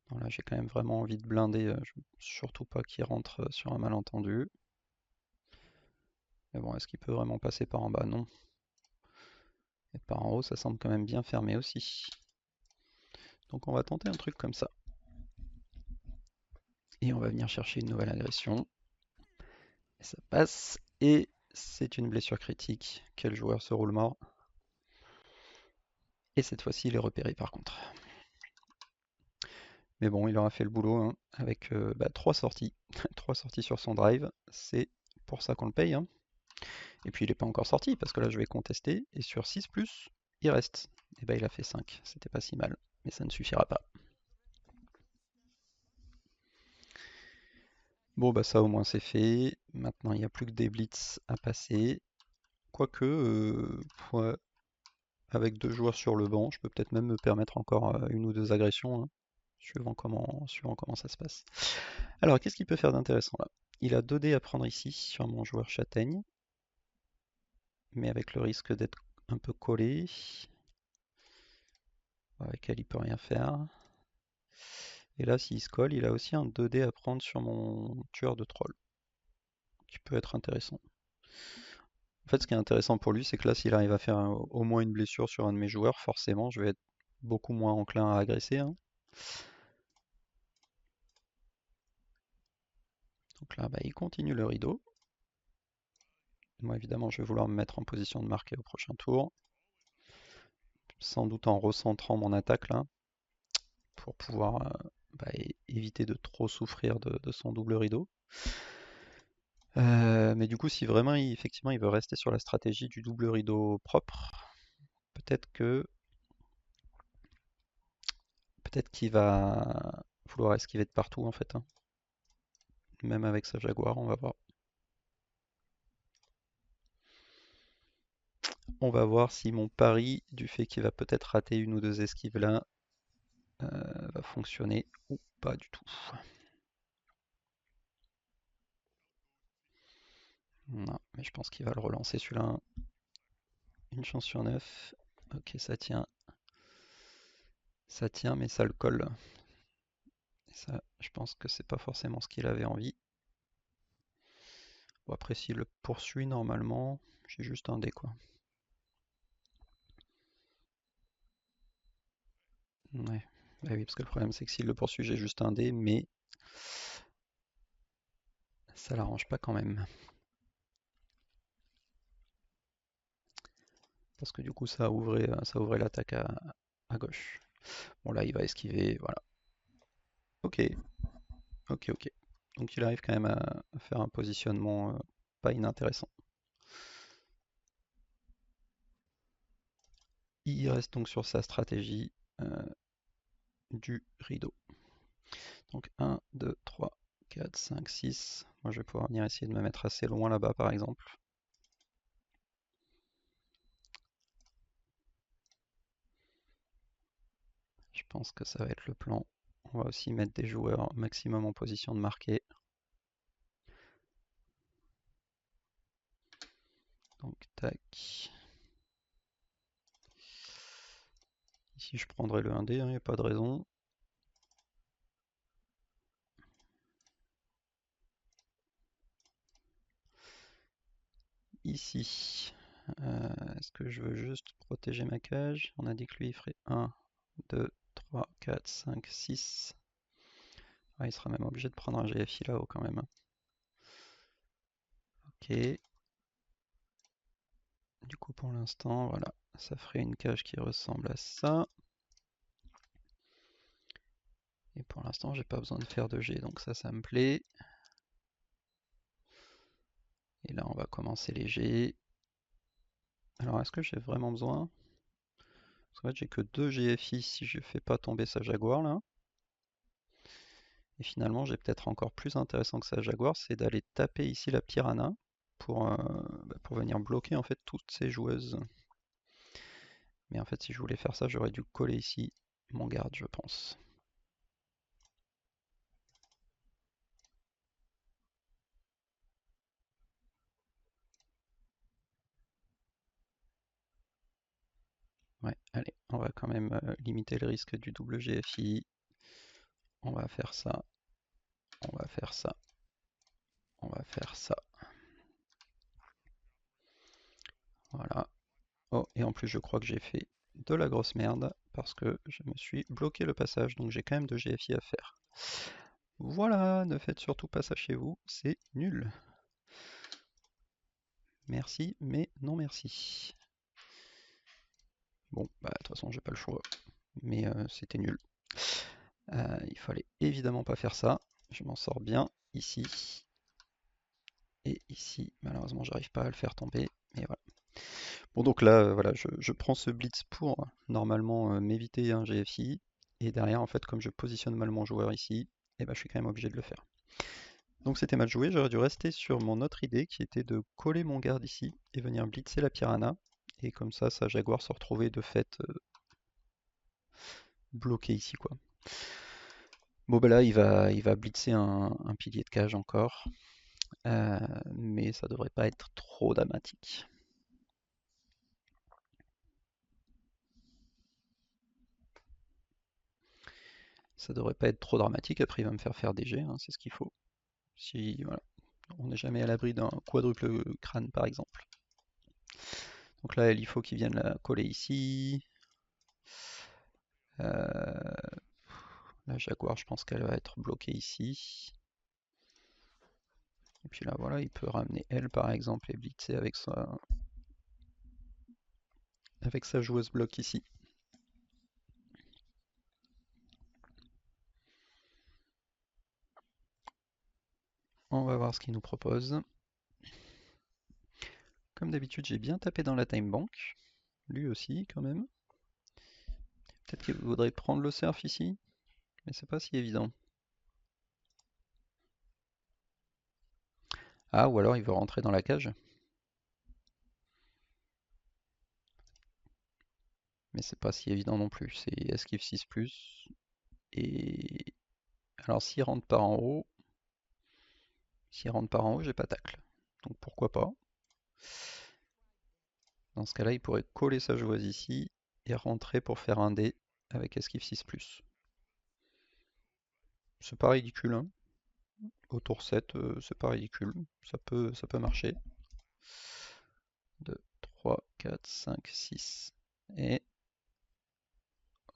Non, là, j'ai quand même vraiment envie de blinder. Je veux surtout pas qu'il rentre sur un malentendu. Mais bon, est-ce qu'il peut vraiment passer par en bas? Non. Et par en haut, ça semble quand même bien fermé aussi. Donc on va tenter un truc comme ça. Et on va venir chercher une nouvelle agression. Et ça passe. Et c'est une blessure critique. Quel joueur se roule mort? Et cette fois-ci, il est repéré par contre. Mais bon, il aura fait le boulot hein, avec 3 sorties. 3 sorties sur son drive. C'est pour ça qu'on le paye. Hein. Et puis il n'est pas encore sorti parce que là je vais contester. Et sur 6 plus, il reste. Et ben il a fait 5. C'était pas si mal. Mais ça ne suffira pas. Bon bah ça au moins c'est fait. Maintenant il n'y a plus que des blitz à passer. Quoique, ouais, avec 2 joueurs sur le banc, je peux peut-être même me permettre encore une ou deux agressions, hein, suivant comment ça se passe. Alors qu'est-ce qu'il peut faire d'intéressant là? Il a 2 dés à prendre ici sur mon joueur châtaigne, mais avec le risque d'être un peu collé, avec lequel il peut rien faire. Et là s'il se colle, il a aussi un 2 dés à prendre sur mon tueur de troll, qui peut être intéressant. En fait, ce qui est intéressant pour lui, c'est que là, s'il arrive à faire au moins une blessure sur un de mes joueurs, forcément, je vais être beaucoup moins enclin à agresser. Hein. Donc là, bah, il continue le rideau. Moi, évidemment, je vais vouloir me mettre en position de marquer au prochain tour. Sans doute en recentrant mon attaque là, pour pouvoir éviter de trop souffrir de son double rideau. Mais du coup, si vraiment, effectivement, il veut rester sur la stratégie du double rideau propre, peut-être que peut-être qu'il va vouloir esquiver de partout en fait. Hein. Même avec sa Jaguar, on va voir. On va voir si mon pari du fait qu'il va peut-être rater une ou deux esquives là va fonctionner ou pas du tout. Non, mais je pense qu'il va le relancer celui-là. Une chance sur 9. Ok, ça tient. Ça tient, mais ça le colle. Et ça, je pense que c'est pas forcément ce qu'il avait envie. Bon, après, s'il le poursuit normalement, j'ai juste un dé quoi. Ouais. Bah oui, parce que le problème c'est que s'il le poursuit, j'ai juste un dé, mais ça l'arrange pas quand même. Parce que du coup, ça ouvrait l'attaque à gauche. Bon, là, il va esquiver, voilà. Ok, ok. Donc il arrive quand même à faire un positionnement pas inintéressant. Il reste donc sur sa stratégie du rideau. Donc 1, 2, 3, 4, 5, 6. Moi je vais pouvoir venir essayer de me mettre assez loin là-bas par exemple. Je pense que ça va être le plan. On va aussi mettre des joueurs maximum en position de marquer. Donc tac. Ici je prendrai le 1D, il n'y a pas de raison. Ici, est-ce que je veux juste protéger ma cage? On a dit que lui il ferait 1, 2, 3, 4, 5, 6. Ah, il sera même obligé de prendre un GFI là-haut quand même. Hein. Ok. Du coup pour l'instant, voilà, ça ferait une cage qui ressemble à ça. Et pour l'instant, j'ai pas besoin de faire de G, donc ça me plaît. Et là, on va commencer les G. Alors, est-ce que j'ai vraiment besoin? Parce qu'en fait, j'ai que 2 GFI si je fais pas tomber sa Jaguar là. Et finalement, j'ai peut-être encore plus intéressant que sa Jaguar, c'est d'aller taper ici la Piranha pour venir bloquer en fait toutes ces joueuses. Mais en fait, si je voulais faire ça, j'aurais dû coller ici mon garde, je pense. Ouais, allez, on va quand même limiter le risque du double GFI. On va faire ça. On va faire ça. On va faire ça. Voilà. Oh, et en plus, je crois que j'ai fait de la grosse merde. parce que je me suis bloqué le passage, donc j'ai quand même de GFI à faire. Voilà, ne faites surtout pas ça chez vous, c'est nul. Merci, mais non merci. Bon, bah de toute façon j'ai pas le choix, mais c'était nul. Il fallait évidemment pas faire ça. Je m'en sors bien ici. Et ici, malheureusement, j'arrive pas à le faire tomber. Mais voilà. Bon, donc là, voilà, je prends ce blitz pour normalement m'éviter un GFI. Et derrière, en fait, comme je positionne mal mon joueur ici, eh ben, je suis quand même obligé de le faire. Donc c'était mal joué, j'aurais dû rester sur mon autre idée qui était de coller mon garde ici et venir blitzer la piranha. Et comme ça, sa jaguar se retrouvait de fait bloqué ici, quoi. Bon, bah là, il va blitzer un pilier de cage encore. Mais ça devrait pas être trop dramatique. Ça devrait pas être trop dramatique, après il va me faire des jets, hein, c'est ce qu'il faut. Si, voilà, on n'est jamais à l'abri d'un quadruple crâne par exemple. Donc là, il faut qu'il vienne la coller ici. La jaguar, je pense qu'elle va être bloquée ici. Et puis là, voilà, il peut ramener elle par exemple et blitzer avec sa joueuse bloc ici. On va voir ce qu'il nous propose. Comme d'habitude, j'ai bien tapé dans la time bank. Lui aussi, quand même. Peut-être qu'il voudrait prendre le surf ici, mais c'est pas si évident. Ah, ou alors il veut rentrer dans la cage. Mais c'est pas si évident non plus. C'est esquive 6+. Et alors s'il rentre par en haut, j'ai pas tacle. Donc pourquoi pas. Dans ce cas-là, il pourrait coller sa joueuse ici et rentrer pour faire un dé avec esquive 6+. C'est pas ridicule, hein. Au tour 7, c'est pas ridicule. Ça peut marcher. 2, 3, 4, 5, 6. Et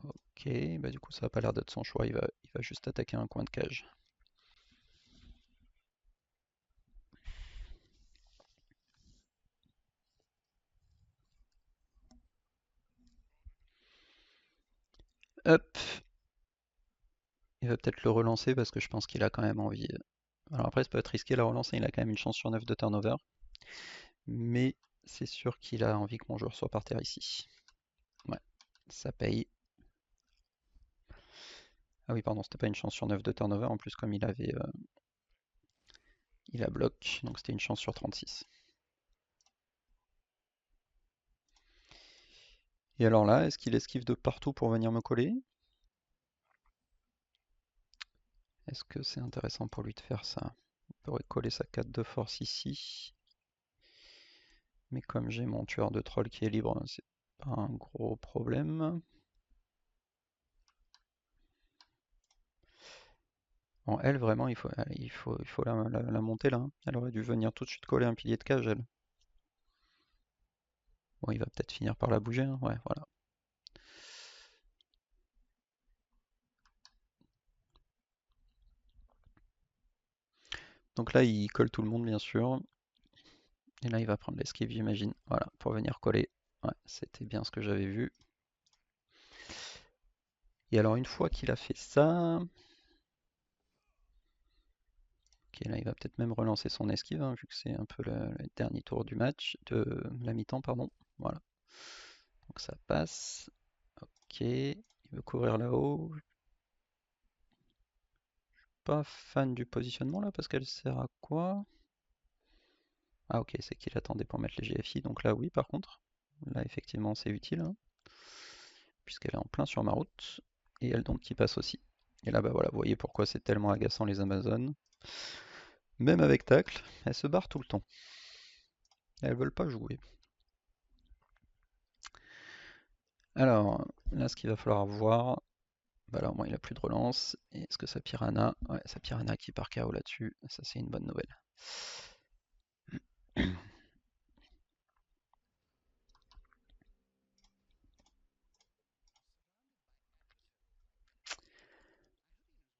ok, bah du coup ça a pas l'air d'être son choix, il va juste attaquer un coin de cage. Hop, il va peut-être le relancer parce que je pense qu'il a quand même envie. Alors après, ça peut être risqué la relance, il a quand même une chance sur 9 de turnover. Mais c'est sûr qu'il a envie que mon joueur soit par terre ici. Ouais, ça paye. Ah oui, pardon, c'était pas une chance sur 9 de turnover. En plus, comme il avait. Il a bloc, donc c'était une chance sur 36. Et alors là, est-ce qu'il esquive de partout pour venir me coller? Est-ce que c'est intéressant pour lui de faire ça? Il pourrait coller sa 4 de force ici. Mais comme j'ai mon tueur de troll qui est libre, c'est pas un gros problème. Bon, elle, vraiment, il faut la monter là, hein. Elle aurait dû venir tout de suite coller un pilier de cage, elle. Bon, il va peut-être finir par la bouger, hein. Ouais, voilà. Donc là, il colle tout le monde, bien sûr. Et là, il va prendre l'esquive, j'imagine. Voilà, pour venir coller. Ouais, c'était bien ce que j'avais vu. Et alors, une fois qu'il a fait ça... Ok, là, il va peut-être même relancer son esquive, hein, vu que c'est un peu le dernier tour du match, de la mi-temps, pardon. Voilà. Donc ça passe. Ok, il veut courir là-haut. Pas fan du positionnement là, parce qu'elle sert à quoi? Ah ok, c'est qu'il attendait pour mettre les GFI, donc là oui par contre. Là effectivement c'est utile, hein, puisqu'elle est en plein sur ma route. Et elle donc qui passe aussi. Et là bah voilà, vous voyez pourquoi c'est tellement agaçant les Amazones. Même avec tacle, elles se barrent tout le temps. Elles veulent pas jouer. Alors, là ce qu'il va falloir voir, bah là au moins il a plus de relance. Et est-ce que sa piranha, ouais, sa piranha qui part KO là-dessus, ça c'est une bonne nouvelle.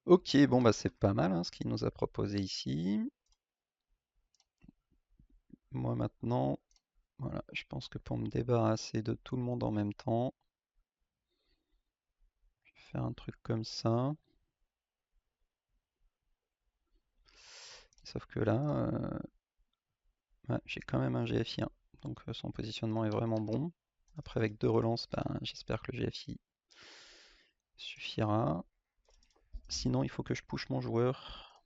Ok, bon bah c'est pas mal hein, ce qu'il nous a proposé ici. Moi maintenant, voilà, je pense que pour me débarrasser de tout le monde en même temps, je vais faire un truc comme ça. Sauf que là, ouais, j'ai quand même un GFI 1. Donc son positionnement est vraiment bon. Après avec deux relances, ben, j'espère que le GFI suffira. Sinon, il faut que je push mon joueur.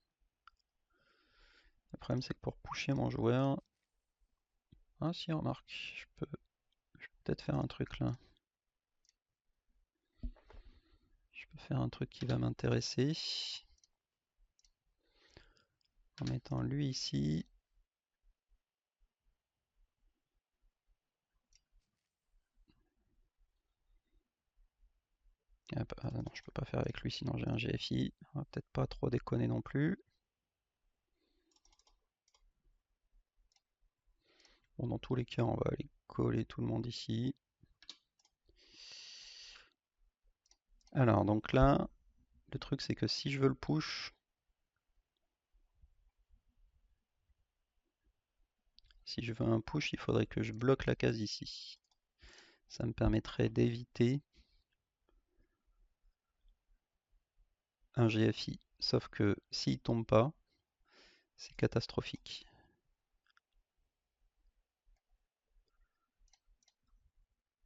Le problème, c'est que pour pusher mon joueur... Ah si, remarque, je peux peut-être faire un truc là. Je peux faire un truc qui va m'intéresser. En mettant lui ici. Ah bah, non, je peux pas faire avec lui, sinon j'ai un GFI. On va peut-être pas trop déconner non plus. Bon, dans tous les cas, on va aller coller tout le monde ici. Alors, donc là, le truc c'est que si je veux le push, si je veux un push, il faudrait que je bloque la case ici. Ça me permettrait d'éviter un GFI. Sauf que s'il tombe pas, c'est catastrophique.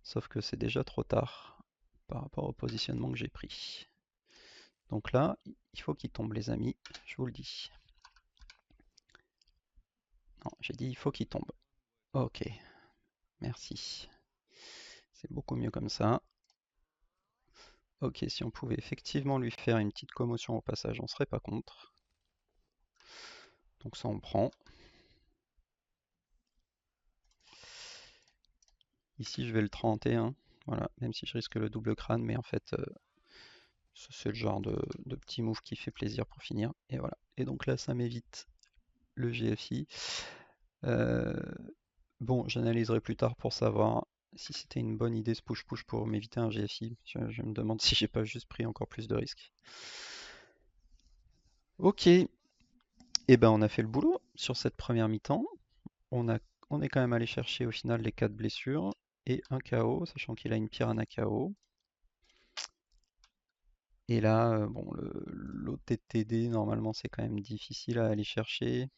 Sauf que c'est déjà trop tard par rapport au positionnement que j'ai pris. Donc là, il faut qu'il tombe les amis, je vous le dis. Non, j'ai dit il faut qu'il tombe. Ok, merci. C'est beaucoup mieux comme ça. Ok, si on pouvait effectivement lui faire une petite commotion au passage, on serait pas contre. Donc ça on prend. Ici je vais le 31. Voilà, même si je risque le double crâne, mais en fait c'est le genre de petit move qui fait plaisir pour finir. Et voilà. Et donc là ça m'évite le GFI. Euh, bon, j'analyserai plus tard pour savoir si c'était une bonne idée ce push-push pour m'éviter un GFI. Je me demande si j'ai pas juste pris encore plus de risques. Ok, et ben on a fait le boulot sur cette première mi-temps. On a, on est quand même allé chercher au final les 4 blessures et un KO, sachant qu'il a une Piranha KO. Et là, bon, l'OTTD, normalement, c'est quand même difficile à aller chercher.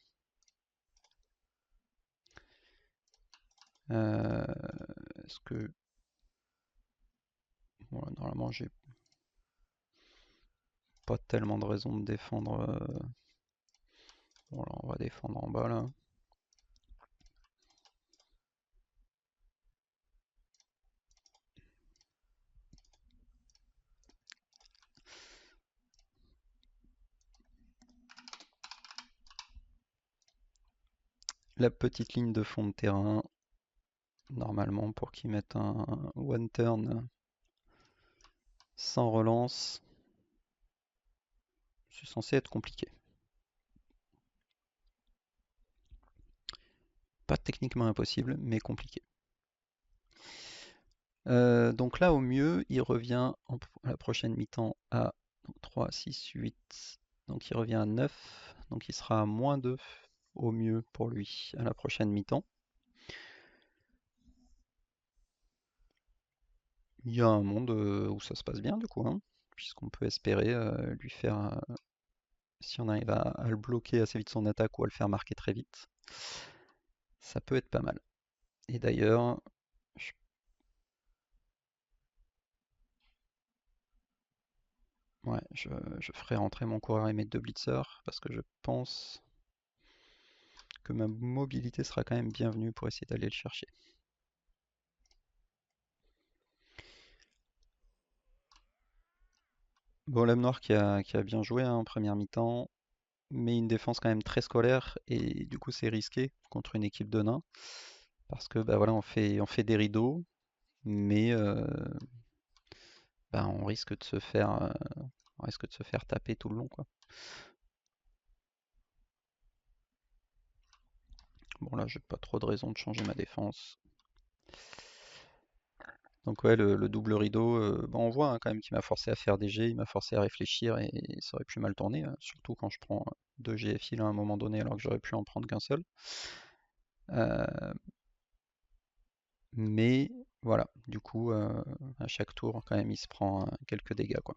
Euh, Est-ce que... Bon, normalement, j'ai pas tellement de raison de défendre. Bon, là, on va défendre en bas, là. La petite ligne de fond de terrain, normalement, pour qu'ils mettent un one turn sans relance, c'est censé être compliqué. Pas techniquement impossible, mais compliqué. Donc là, au mieux, il revient à la prochaine mi-temps à 3, 6, 8. Donc il revient à 9. Donc il sera à -2 au mieux pour lui à la prochaine mi-temps. Il y a un monde où ça se passe bien du coup, hein, puisqu'on peut espérer lui faire, si on arrive à le bloquer assez vite son attaque ou à le faire marquer très vite, ça peut être pas mal. Et d'ailleurs, je, ouais, je ferai rentrer mon coureur et mes deux blitzers parce que je pense que ma mobilité sera quand même bienvenue pour essayer d'aller le chercher. Bon, l'homme noir qui a bien joué hein, en première mi-temps, mais une défense quand même très scolaire et du coup c'est risqué contre une équipe de nains parce que bah voilà on fait des rideaux, mais bah, on risque de se faire taper tout le long quoi. Bon là j'ai pas trop de raison de changer ma défense. Donc ouais, le double rideau, bon, on voit hein, quand même qu'il m'a forcé à faire des jets, il m'a forcé à réfléchir et ça aurait pu mal tourner, surtout quand je prends deux GFI là à un moment donné alors que j'aurais pu en prendre qu'un seul. Euh, mais voilà, du coup, à chaque tour, quand même, il se prend quelques dégâts, quoi.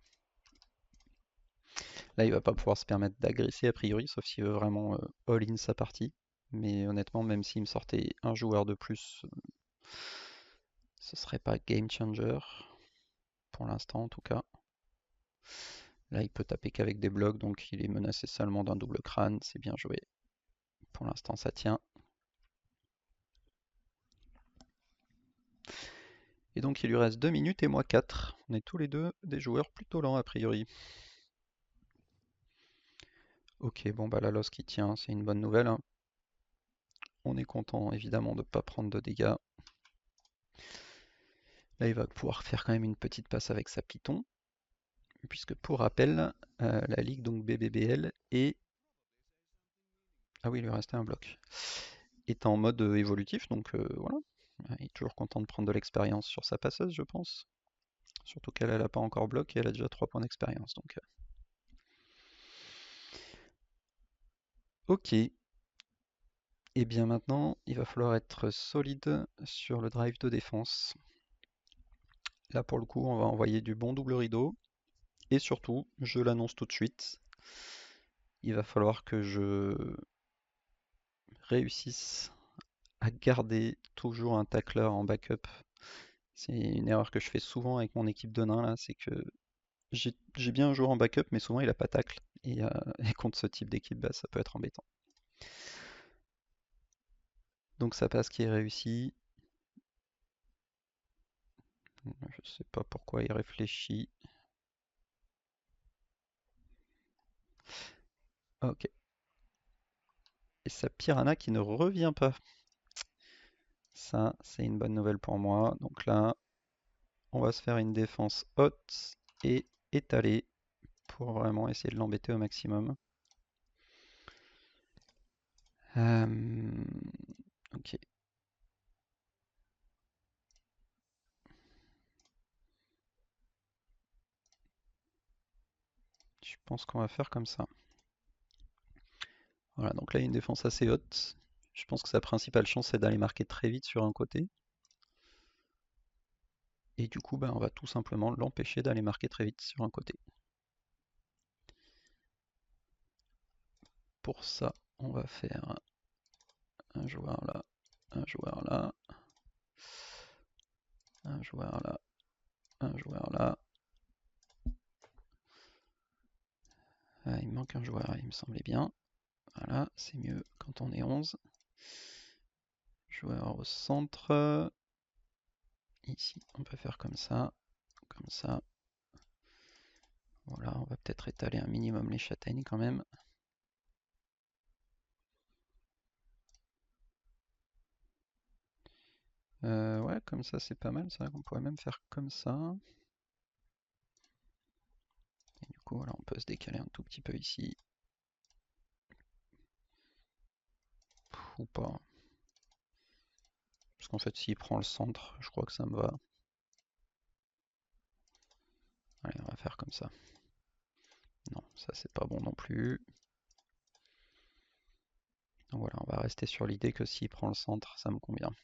Là, il va pas pouvoir se permettre d'agresser a priori, sauf s'il veut vraiment all-in sa partie. Mais honnêtement, même s'il me sortait un joueur de plus, ce serait pas game changer, pour l'instant en tout cas. Là, il peut taper qu'avec des blocs, donc il est menacé seulement d'un double crâne, c'est bien joué. Pour l'instant, ça tient. Et donc, il lui reste 2 minutes et moi 4. On est tous les deux des joueurs plutôt lents a priori. Ok, bon bah la loss qui tient, c'est une bonne nouvelle, hein. On est content évidemment de ne pas prendre de dégâts. Là, il va pouvoir faire quand même une petite passe avec sa Python, puisque pour rappel, la ligue donc BBBL est... Ah oui, il lui restait un bloc. Est en mode évolutif, donc voilà. Il est toujours content de prendre de l'expérience sur sa passeuse, je pense. Surtout qu'elle n'a pas encore bloc et elle a déjà 3 points d'expérience. Donc, ok. Et bien maintenant, il va falloir être solide sur le drive de défense. Là, pour le coup, on va envoyer du bon double rideau. Et surtout, je l'annonce tout de suite, il va falloir que je réussisse à garder toujours un tacleur en backup. C'est une erreur que je fais souvent avec mon équipe de nains là, c'est que j'ai bien un joueur en backup, mais souvent il a pas tacle. Et contre ce type d'équipe, bah, ça peut être embêtant. Donc ça passe qui est réussi. Je sais pas pourquoi il réfléchit. Ok. Et sa piranha qui ne revient pas. Ça, c'est une bonne nouvelle pour moi. Donc là, on va se faire une défense haute et étalée pour vraiment essayer de l'embêter au maximum. Ok. Je pense qu'on va faire comme ça. Voilà, donc là, il y a une défense assez haute. Je pense que sa principale chance, c'est d'aller marquer très vite sur un côté. Et du coup, ben, on va tout simplement l'empêcher d'aller marquer très vite sur un côté. Pour ça, on va faire un joueur là, un joueur là, un joueur là, un joueur là. Ah, il me manque un joueur, il me semblait bien. Voilà, c'est mieux quand on est 11. Joueur au centre. Ici, on peut faire comme ça, comme ça. Voilà, on va peut-être étaler un minimum les châtaignes quand même. Ouais, comme ça c'est pas mal, c'est vrai qu'on pourrait même faire comme ça. Et du coup, voilà, on peut se décaler un tout petit peu ici. Ou pas. Parce qu'en fait, s'il prend le centre, je crois que ça me va. Allez, on va faire comme ça. Non, ça c'est pas bon non plus. Donc voilà, on va rester sur l'idée que s'il prend le centre, ça me convient.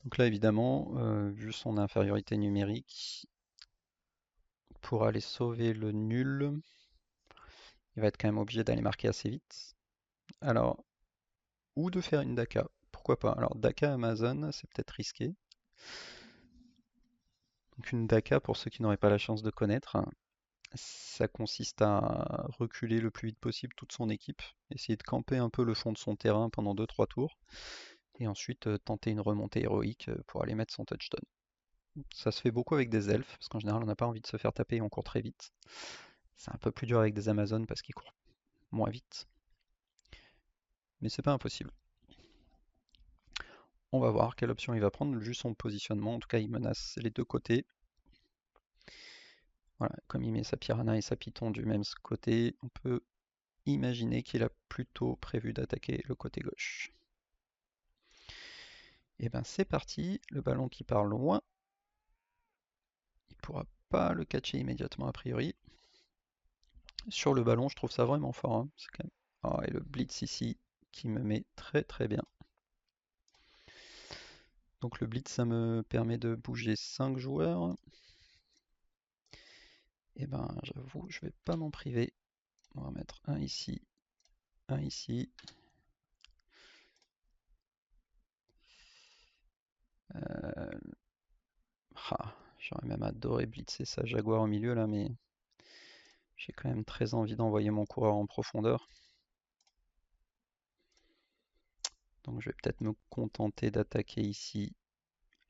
Donc là, évidemment, vu son infériorité numérique, pour aller sauver le nul, il va être quand même obligé d'aller marquer assez vite. Alors, ou de faire une Daka, pourquoi pas. Alors, Daka Amazon, c'est peut-être risqué. Donc une Daka, pour ceux qui n'auraient pas la chance de connaître, ça consiste à reculer le plus vite possible toute son équipe, essayer de camper un peu le fond de son terrain pendant 2-3 tours, et ensuite tenter une remontée héroïque pour aller mettre son touchdown. Ça se fait beaucoup avec des elfes, parce qu'en général on n'a pas envie de se faire taper et on court très vite. C'est un peu plus dur avec des Amazones parce qu'ils courent moins vite, mais c'est pas impossible. On va voir quelle option il va prendre, juste son positionnement, en tout cas il menace les deux côtés. Voilà, comme il met sa piranha et sa python du même côté, on peut imaginer qu'il a plutôt prévu d'attaquer le côté gauche. Et ben c'est parti, le ballon qui part loin. Il pourra pas le catcher immédiatement a priori. Sur le ballon, je trouve ça vraiment fort, hein. C'est quand même... Oh, et le blitz ici qui me met très très bien. Donc le blitz, ça me permet de bouger 5 joueurs. Et ben j'avoue, je vais pas m'en priver. On va mettre un ici, un ici. J'aurais même adoré blitzer sa Jaguar au milieu là, mais j'ai quand même très envie d'envoyer mon coureur en profondeur. Donc je vais peut-être me contenter d'attaquer ici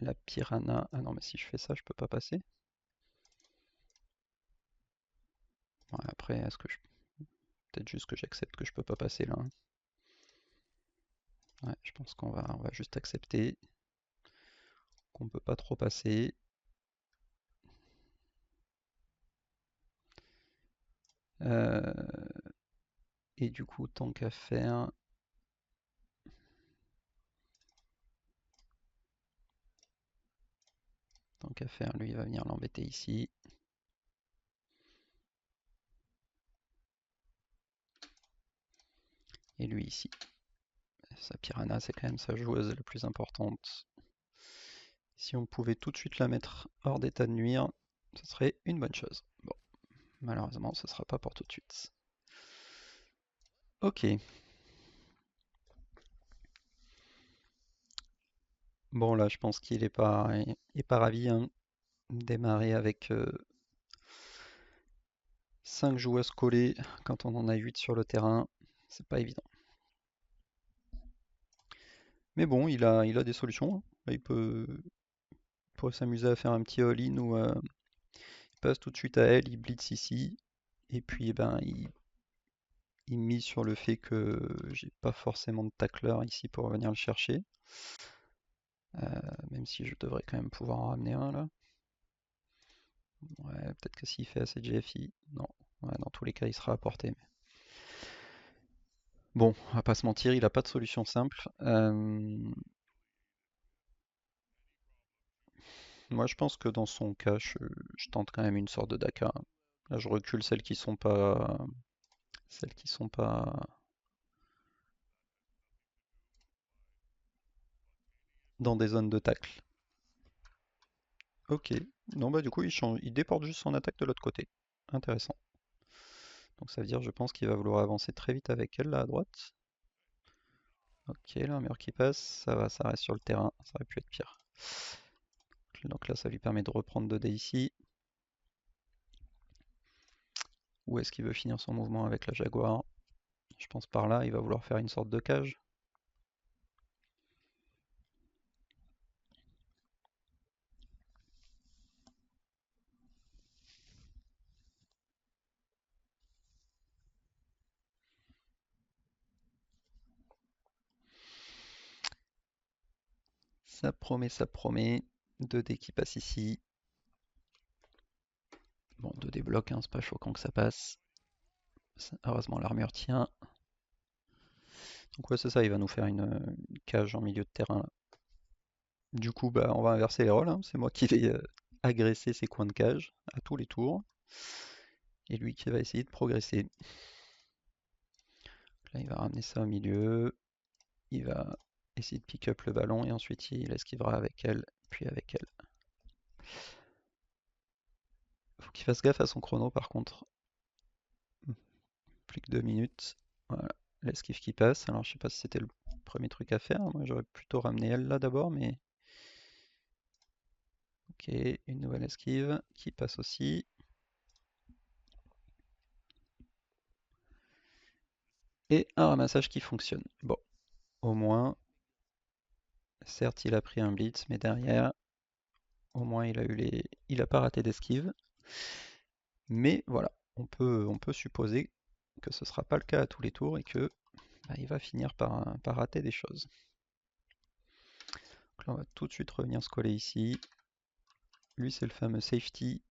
la piranha. Ah non, mais si je fais ça, je peux pas passer. Ouais, après, est-ce que je... Peut-être juste que j'accepte que je peux pas passer là, hein. Ouais, je pense qu'on va juste accepter qu'on peut pas trop passer. Euh, Et du coup, tant qu'à faire, lui il va venir l'embêter ici. Et lui ici. Sa piranha, c'est quand même sa joueuse la plus importante. Si on pouvait tout de suite la mettre hors d'état de nuire, ce serait une bonne chose. Bon, malheureusement, ce sera pas pour tout de suite. Ok. Bon, là, je pense qu'il est pas ravi, hein. Démarrer avec 5 joueuses collées quand on en a 8 sur le terrain, c'est pas évident. Mais bon, il a des solutions, hein. Là, pourrait s'amuser à faire un petit all-in où il passe tout de suite à elle, il blitz ici, et puis eh ben, il mise sur le fait que j'ai pas forcément de tacleur ici pour venir le chercher. Même si je devrais quand même pouvoir en ramener un là. Ouais, peut-être que s'il fait assez de GFI, non. Ouais, dans tous les cas, il sera apporté. Bon, on va pas se mentir, il a pas de solution simple. Moi, je pense que dans son cas, je tente quand même une sorte de Daka. Là, je recule celles qui sont pas dans des zones de tacle. Ok. Non, bah du coup, il déporte juste son attaque de l'autre côté. Intéressant. Donc ça veut dire, je pense qu'il va vouloir avancer très vite avec elle là à droite. Ok, là, un mur qui passe, ça va, ça reste sur le terrain, ça aurait pu être pire. Donc là, ça lui permet de reprendre 2 dés ici. Où est-ce qu'il veut finir son mouvement avec la Jaguar? Je pense par là, il va vouloir faire une sorte de cage. Ça promet, ça promet. 2 dés qui passent ici. Bon, 2 dés blocs, hein, c'est pas choquant que ça passe. Heureusement, l'armure tient. Donc ouais, c'est ça, il va nous faire une cage en milieu de terrain là. Du coup, bah, on va inverser les rôles, hein. C'est moi qui vais agresser ces coins de cage à tous les tours. Et lui qui va essayer de progresser. Là, il va ramener ça au milieu. Il va essayer de pick up le ballon et ensuite il esquivera avec elle, puis avec elle. Faut qu'il fasse gaffe à son chrono par contre. Plus que 2 minutes. Voilà, l'esquive qui passe. Alors je sais pas si c'était le premier truc à faire. Moi j'aurais plutôt ramené elle là d'abord, mais... Ok, une nouvelle esquive qui passe aussi. Et un ramassage qui fonctionne. Bon, au moins, certes il a pris un blitz, mais derrière, au moins il a pas raté d'esquive. Mais voilà, on peut supposer que ce ne sera pas le cas à tous les tours et que bah, il va finir par rater des choses. Donc là, on va tout de suite revenir se coller ici. Lui, c'est le fameux safety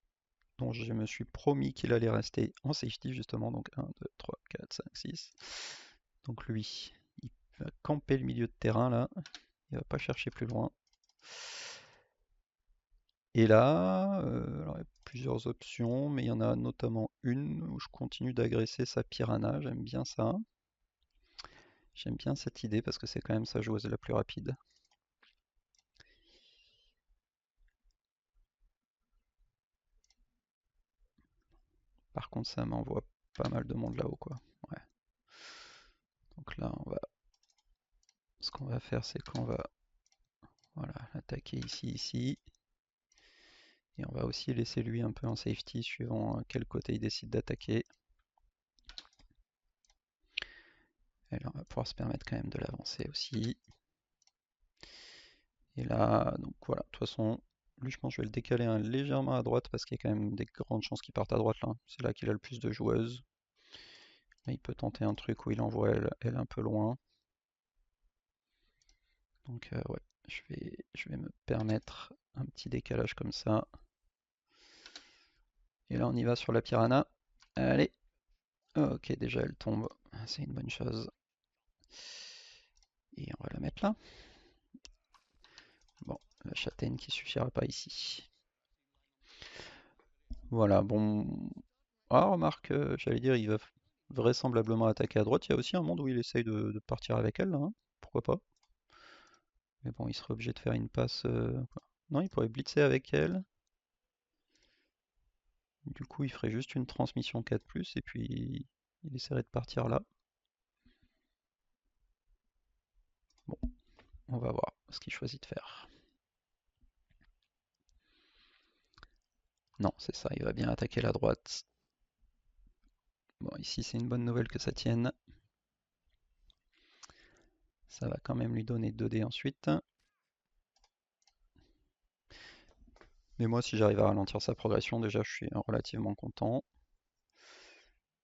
dont je me suis promis qu'il allait rester en safety justement. Donc 1, 2, 3, 4, 5, 6. Donc lui, il va camper le milieu de terrain là. Il va pas chercher plus loin. Et là, alors il y a plusieurs options, mais il y en a notamment une où je continue d'agresser sa piranha. J'aime bien ça. J'aime bien cette idée parce que c'est quand même sa joueuse la plus rapide. Par contre, ça m'envoie pas mal de monde là-haut, quoi. Ouais. Donc là, ce qu'on va faire, c'est qu'on va, voilà, attaquer ici, ici. Et on va aussi laisser lui un peu en safety suivant quel côté il décide d'attaquer. Et là, on va pouvoir se permettre quand même de l'avancer aussi. Et là, donc voilà, de toute façon, lui, je pense que je vais le décaler légèrement à droite parce qu'il y a quand même des grandes chances qu'il parte à droite là. C'est là qu'il a le plus de joueuses. Là, il peut tenter un truc où il envoie elle un peu loin. Donc ouais, je vais me permettre un petit décalage comme ça. Et là, on y va sur la piranha. Allez. Ok, déjà, elle tombe. C'est une bonne chose. Et on va la mettre là. Bon, la châtaigne qui suffira pas ici. Voilà, bon. Ah, remarque, j'allais dire, il va vraisemblablement attaquer à droite. Il y a aussi un monde où il essaye de partir avec elle, là, hein. Pourquoi pas. Mais bon, il serait obligé de faire une passe. Quoi. Non, il pourrait blitzer avec elle. Du coup, il ferait juste une transmission 4+, et puis il essaierait de partir là. Bon, on va voir ce qu'il choisit de faire. Non, c'est ça, il va bien attaquer la droite. Bon, ici, c'est une bonne nouvelle que ça tienne. Ça va quand même lui donner 2 dés ensuite. Mais moi, si j'arrive à ralentir sa progression, déjà, je suis relativement content.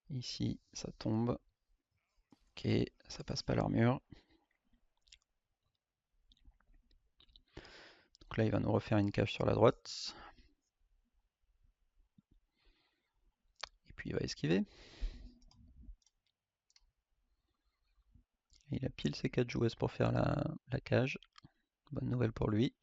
Ici, ça tombe. Ok, ça passe pas l'armure. Donc là, il va nous refaire une cage sur la droite. Et puis, il va esquiver. Et il a pile ses 4 joueuses pour faire la cage. Bonne nouvelle pour lui.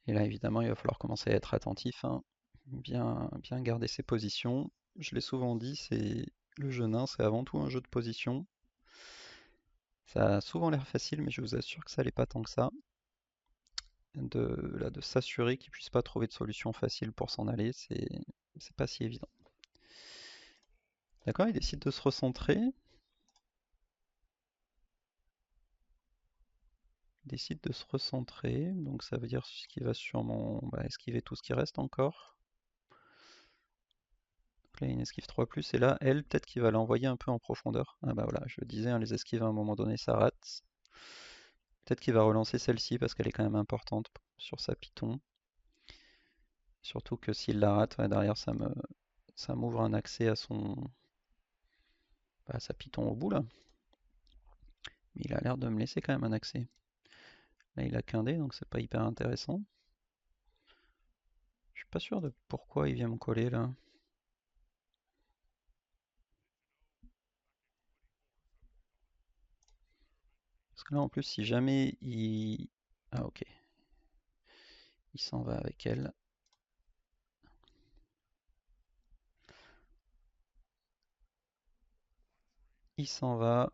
Et là, évidemment, il va falloir commencer à être attentif, hein. Bien garder ses positions. Je l'ai souvent dit, c'est le jeu nain, c'est avant tout un jeu de position. Ça a souvent l'air facile, mais je vous assure que ça l'est pas tant que ça. De s'assurer qu'il puisse pas trouver de solution facile pour s'en aller, c'est pas si évident. D'accord, il décide de se recentrer. Il décide de se recentrer, donc ça veut dire qu'il va sûrement esquiver tout ce qui reste encore. Donc là, il y a une esquive 3+, et là, elle, peut-être qu'il va l'envoyer un peu en profondeur. Ah bah voilà, je le disais, hein, les esquives à un moment donné, ça rate. Peut-être qu'il va relancer celle-ci parce qu'elle est quand même importante sur sa Python. Surtout que s'il la rate, ouais, derrière, ça m'ouvre un accès à à sa Python au bout là. Mais il a l'air de me laisser quand même un accès. Là, il a qu'un dé, donc c'est pas hyper intéressant. Je suis pas sûr de pourquoi il vient me coller là. Parce que là, en plus, si jamais il... Ah, ok. Il s'en va avec elle. Il s'en va.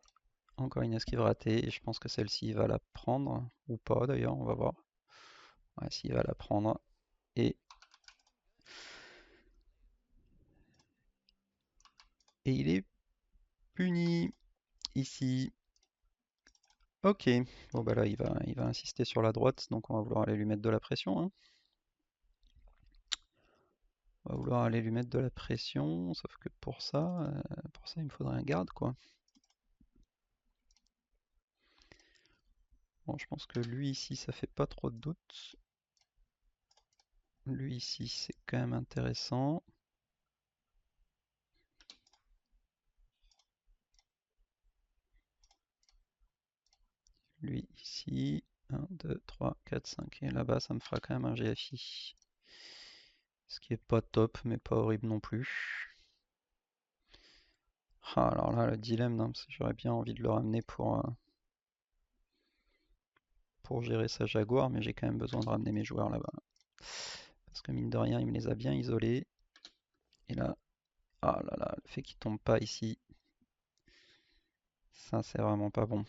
Encore une esquive ratée. Et je pense que celle-ci, il va la prendre. Ou pas, d'ailleurs, on va voir. Ouais, s'il va la prendre. Et... Et il est puni. Ici. Ok. Bon, bah là, il va insister sur la droite. Donc, on va vouloir aller lui mettre de la pression, hein. On va vouloir aller lui mettre de la pression. Sauf que pour ça, il me faudrait un garde, quoi. Bon, je pense que lui ici, ça fait pas trop de doute. Lui ici, c'est quand même intéressant. lui ici. 1, 2, 3, 4, 5. Et là-bas, ça me fera quand même un GFI. Ce qui est pas top, mais pas horrible non plus. Ah, alors là, le dilemme, non, j'aurais bien envie de le ramener pour gérer sa Jaguar, mais j'ai quand même besoin de ramener mes joueurs là-bas. Parce que mine de rien, il me les a bien isolés. Et là, ah là là, le fait qu'il tombe pas ici, ça c'est vraiment pas bon.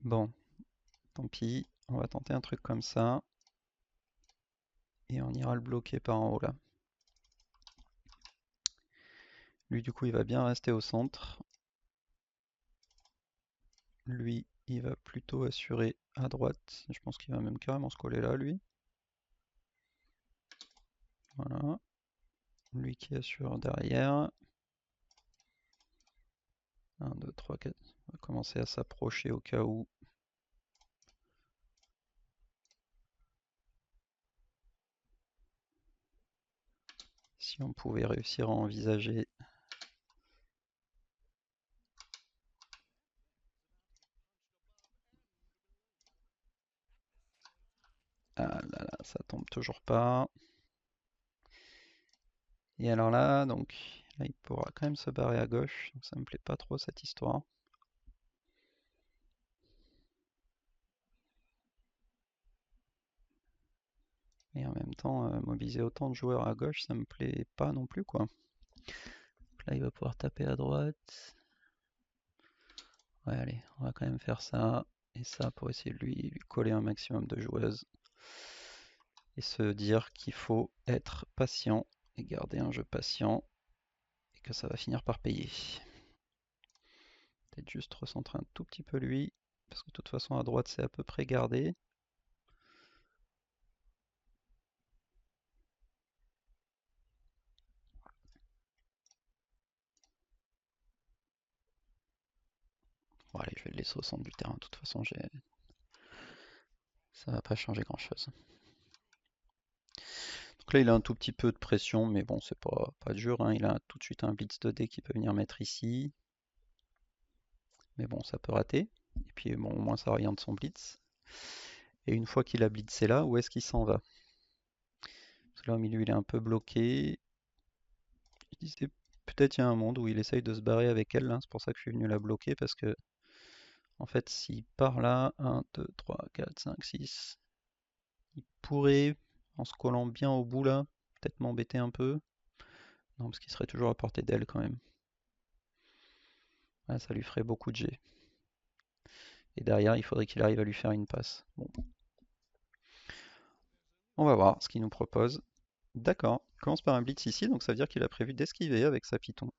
Bon, tant pis, on va tenter un truc comme ça. Et on ira le bloquer par en haut là. Lui du coup il va bien rester au centre. Lui il va plutôt assurer à droite. Je pense qu'il va même carrément se coller là lui. Voilà. Lui qui assure derrière. 1, 2, 3, 4. On va commencer à s'approcher au cas où. Si on pouvait réussir à envisager. Ah là là, ça tombe toujours pas. Et alors là, donc, là il pourra quand même se barrer à gauche. Donc ça me plaît pas trop cette histoire. Et en même temps, mobiliser autant de joueurs à gauche, ça me plaît pas non plus, quoi. Donc là, il va pouvoir taper à droite. Ouais, allez, on va quand même faire ça et ça pour essayer de lui coller un maximum de joueuses. Et se dire qu'il faut être patient et garder un jeu patient et que ça va finir par payer. Peut-être juste recentrer un tout petit peu lui, parce que de toute façon à droite c'est à peu près gardé. Bon allez, je vais le laisser au centre du terrain, de toute façon ça va pas changer grand chose. Donc là il a un tout petit peu de pression, mais bon c'est pas dur, hein. Il a tout de suite un blitz 2D qui peut venir mettre ici. Mais bon ça peut rater. Et puis bon au moins ça oriente son blitz. Et une fois qu'il a blitzé là, où est-ce qu'il s'en va? Parce que là au milieu il est un peu bloqué. Je disais peut-être il y a un monde où il essaye de se barrer avec elle, hein. C'est pour ça que je suis venu la bloquer, parce que en fait s'il part là, 1, 2, 3, 4, 5, 6, il pourrait, en se collant bien au bout là, peut-être m'embêter un peu. Non, parce qu'il serait toujours à portée d'elle quand même. Là, ça lui ferait beaucoup de G. Et derrière, il faudrait qu'il arrive à lui faire une passe. Bon, on va voir ce qu'il nous propose. D'accord, il commence par un blitz ici, donc ça veut dire qu'il a prévu d'esquiver avec sa Python.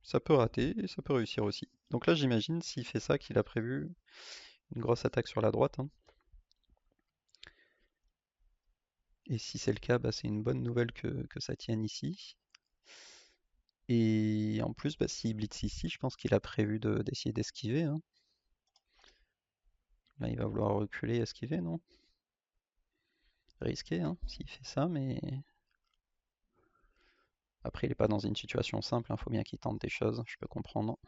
Ça peut rater et ça peut réussir aussi. Donc là, j'imagine, s'il fait ça, qu'il a prévu une grosse attaque sur la droite, hein. Et si c'est le cas, bah, c'est une bonne nouvelle que ça tienne ici. Et en plus, bah, s'il blitz ici, je pense qu'il a prévu d'essayer d'esquiver, hein. Là, il va vouloir reculer, esquiver, non? Risqué, hein, s'il fait ça, mais après, il n'est pas dans une situation simple, il faut bien qu'il tente des choses, je peux comprendre.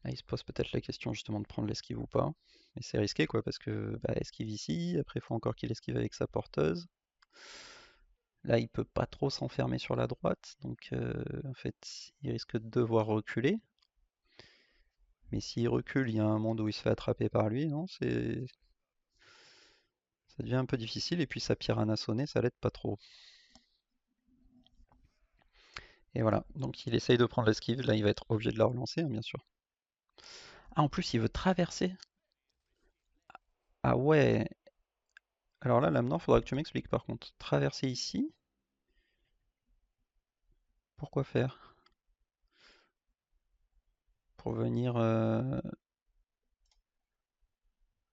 Là, il se pose peut-être la question justement de prendre l'esquive ou pas. Mais c'est risqué quoi, parce que bah, esquive ici, après il faut encore qu'il esquive avec sa porteuse. Là, il peut pas trop s'enfermer sur la droite, donc en fait, il risque de devoir reculer. Mais s'il recule, il y a un monde où il se fait attraper par lui, non? Ça devient un peu difficile, et puis sa piranha sonnée, ça l'aide pas trop. Et voilà, donc il essaye de prendre l'esquive, là il va être obligé de la relancer, hein, bien sûr. Ah, en plus, il veut traverser. Ah ouais. Alors là, maintenant, faudra que tu m'expliques par contre. Traverser ici, pourquoi faire? Pour venir...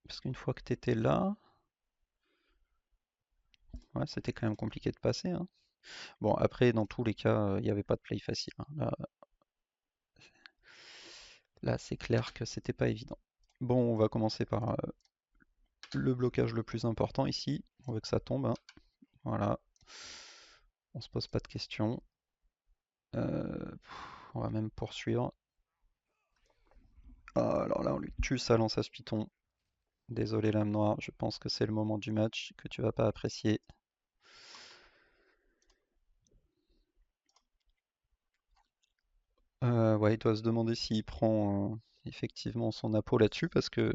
Parce qu'une fois que t'étais là... Ouais, c'était quand même compliqué de passer, hein. Bon, après, dans tous les cas, il n'y avait pas de play facile, hein. Là, c'est clair que c'était pas évident. Bon, on va commencer par le blocage le plus important ici. On veut que ça tombe, hein. Voilà. On se pose pas de questions. On va même poursuivre. Ah, alors là, on lui tue sa lance à ce python. Désolé, Lame Noire, je pense que c'est le moment du match que tu vas pas apprécier. Ouais, il doit se demander s'il prend effectivement son appôt là-dessus parce que.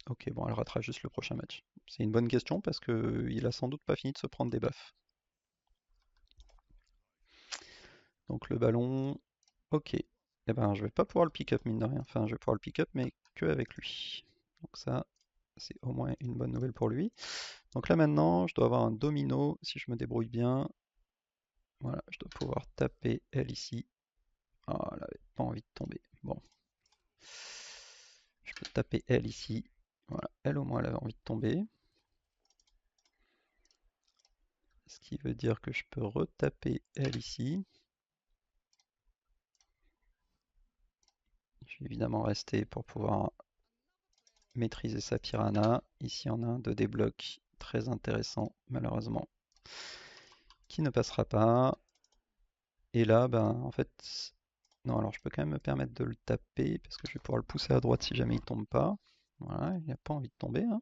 Ok, bon, elle ratera juste le prochain match. C'est une bonne question parce que il a sans doute pas fini de se prendre des baffes. Donc le ballon, ok. Eh ben, je vais pas pouvoir le pick-up mine de rien. Enfin, je vais pouvoir le pick-up, mais que avec lui. Donc ça, c'est au moins une bonne nouvelle pour lui. Donc là maintenant, je dois avoir un domino si je me débrouille bien. Voilà, je dois pouvoir taper elle ici. Ah, elle avait pas envie de tomber. Bon, je peux taper elle ici. Voilà, elle au moins elle avait envie de tomber. Ce qui veut dire que je peux retaper elle ici. Je vais évidemment rester pour pouvoir maîtriser sa piranha. Ici on a un 2D bloc très intéressant malheureusement qui ne passera pas. Et là, ben en fait, non, alors je peux quand même me permettre de le taper parce que je vais pouvoir le pousser à droite si jamais il tombe pas. Voilà, il n'a pas envie de tomber, hein.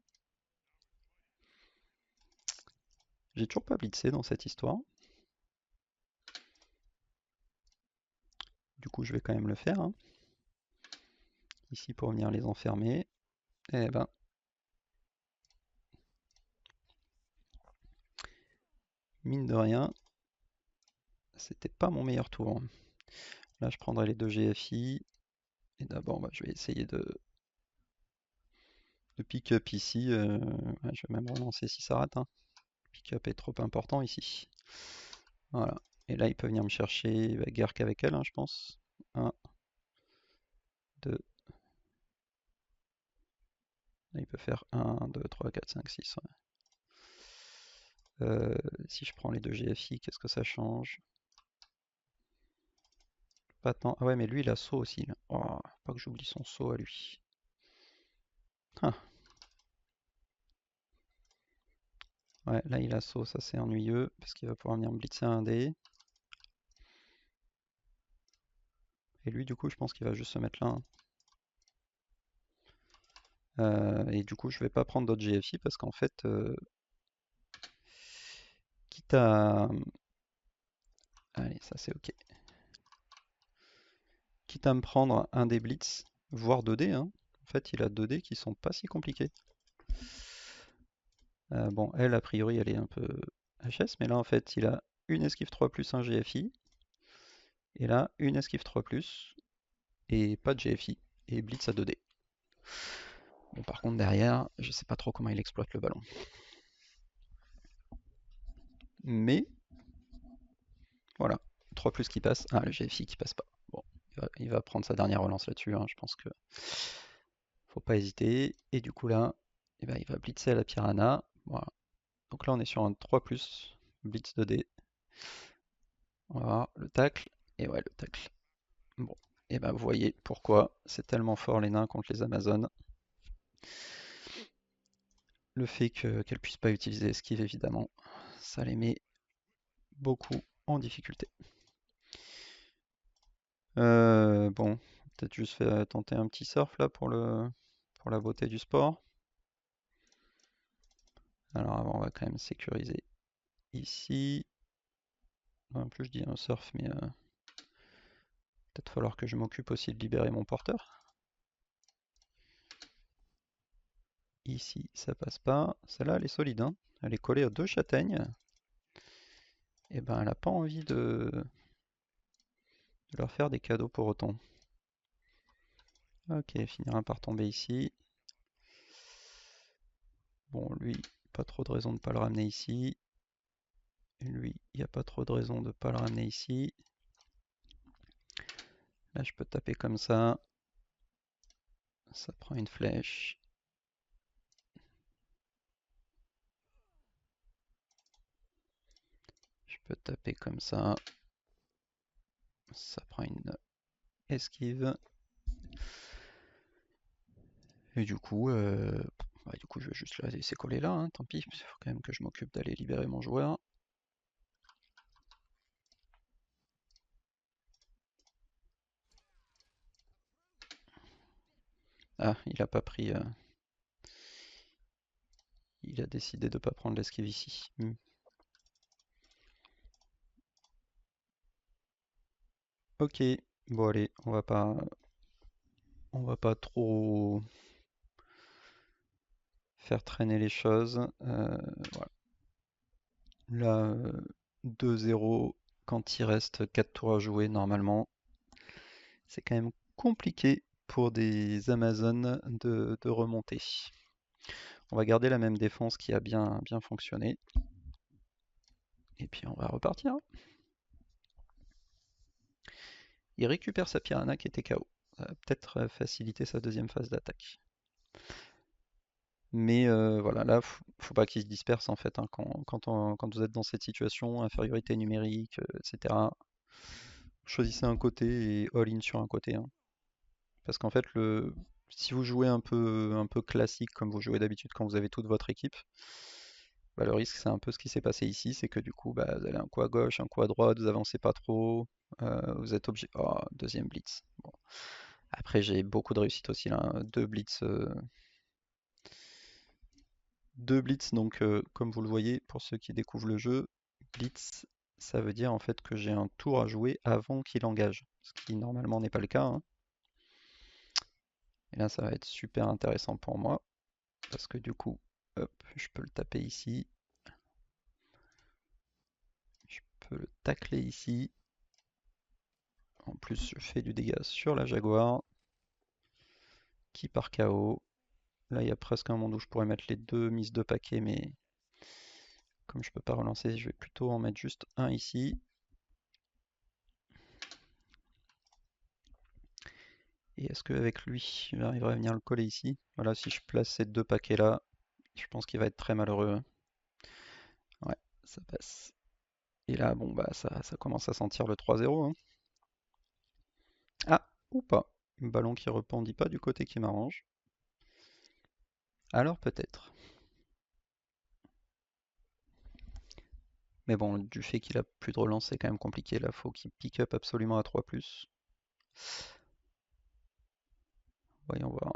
J'ai toujours pas blitzé dans cette histoire. Du coup, je vais quand même le faire, hein. Ici pour venir les enfermer. Eh ben, mine de rien, c'était pas mon meilleur tour. Là, je prendrai les deux GFI. Et d'abord, bah, je vais essayer de pick-up ici. Ouais, je vais même relancer si ça rate, hein. Pick-up est trop important ici. Voilà. Et là, il peut venir me chercher. Il va guerre qu'avec elle, hein, je pense. 1, 2. Là, il peut faire 1, 2, 3, 4, 5, 6. Si je prends les deux GFI, qu'est-ce que ça change? Pas tant. Ah ouais, mais lui, il a saut aussi, là. Oh, pas que j'oublie son saut à lui. Ah, ouais, là, il a saut, ça c'est ennuyeux, parce qu'il va pouvoir venir me blitzer un dé. Et lui, du coup, je pense qu'il va juste se mettre là, hein. Et du coup, je vais pas prendre d'autres GFI parce qu'en fait, quitte à. Allez, ça c'est ok. Quitte à me prendre un des blitz, voire 2 dés, hein. En fait, il a 2 dés qui sont pas si compliqués. Bon, elle, a priori, elle est un peu HS, mais là, en fait, il a une esquive 3 plus un GFI. Et là, une esquive 3 plus et pas de GFI. Et blitz à 2 dés. Bon, par contre, derrière, je sais pas trop comment il exploite le ballon. Mais, voilà. 3 plus qui passe. Ah, le GFI qui passe pas. Bon, il va prendre sa dernière relance là-dessus, hein. Je pense que faut pas hésiter. Et du coup, là, eh ben, il va blitzer à la piranha. Voilà. Donc là, on est sur un 3 plus. Blitz 2D. On va voir le tacle. Et ouais, le tacle. Bon. Et ben, vous voyez pourquoi c'est tellement fort les nains contre les Amazones. Le fait qu'elles puissent pas utiliser esquive, évidemment, ça les met beaucoup en difficulté. Bon, peut-être juste tenter un petit surf là pour la beauté du sport. Alors avant, on va quand même sécuriser ici. En plus, je dis un surf, mais peut-être falloir que je m'occupe aussi de libérer mon porteur. Ici, ça passe pas. Celle-là, elle est solide, hein. Elle est collée à 2 châtaignes. Et ben, elle a pas envie de leur faire des cadeaux pour autant. Ok, elle finira par tomber ici. Bon, lui, pas trop de raison de ne pas le ramener ici. Et lui, il n'y a pas trop de raison de ne pas le ramener ici. Là, je peux taper comme ça. Ça prend une flèche. Je peux taper comme ça. Ça prend une esquive. Et du coup, je vais juste la laisser coller là, hein, tant pis. Il faut quand même que je m'occupe d'aller libérer mon joueur. Ah, il a pas pris. Il a décidé de pas prendre l'esquive ici. Ok, bon allez, on va pas trop faire traîner les choses. Voilà. Là, 2-0 quand il reste 4 tours à jouer normalement. C'est quand même compliqué pour des Amazones de remonter. On va garder la même défense qui a bien fonctionné. Et puis on va repartir. Il récupère sa Piranha qui était KO. Ça va peut-être faciliter sa deuxième phase d'attaque. Mais voilà, là, faut pas qu'il se disperse en fait, hein, quand vous êtes dans cette situation, infériorité numérique, etc. Choisissez un côté et all-in sur un côté, hein. Parce qu'en fait, si vous jouez un peu classique comme vous jouez d'habitude quand vous avez toute votre équipe, bah, le risque c'est un peu ce qui s'est passé ici, c'est que du coup bah, vous avez un coup à gauche, un coup à droite, vous avancez pas trop, vous êtes obligé. Oh, deuxième blitz. Bon. Après j'ai beaucoup de réussite aussi là, hein. Deux blitz, donc comme vous le voyez, pour ceux qui découvrent le jeu, blitz ça veut dire en fait que j'ai un tour à jouer avant qu'il engage, ce qui normalement n'est pas le cas, hein. Et là ça va être super intéressant pour moi. Parce que du coup, hop, je peux le taper ici. Je peux le tacler ici. En plus, je fais du dégât sur la Jaguar, qui part KO. Là, il y a presque un monde où je pourrais mettre les deux mises de paquet, mais comme je peux pas relancer, je vais plutôt en mettre juste un ici. Et est-ce qu'avec lui, j'arriverai à venir le coller ici? Voilà, si je place ces deux paquets là, je pense qu'il va être très malheureux. Ouais, ça passe. Et là, bon, bah, ça commence à sentir le 3-0, hein. Ah, ou pas. Ballon qui rebondit pas du côté qui m'arrange. Alors peut-être. Mais bon, du fait qu'il a plus de relance, c'est quand même compliqué. Là, faut qu'il pick up absolument à 3+. Voyons voir.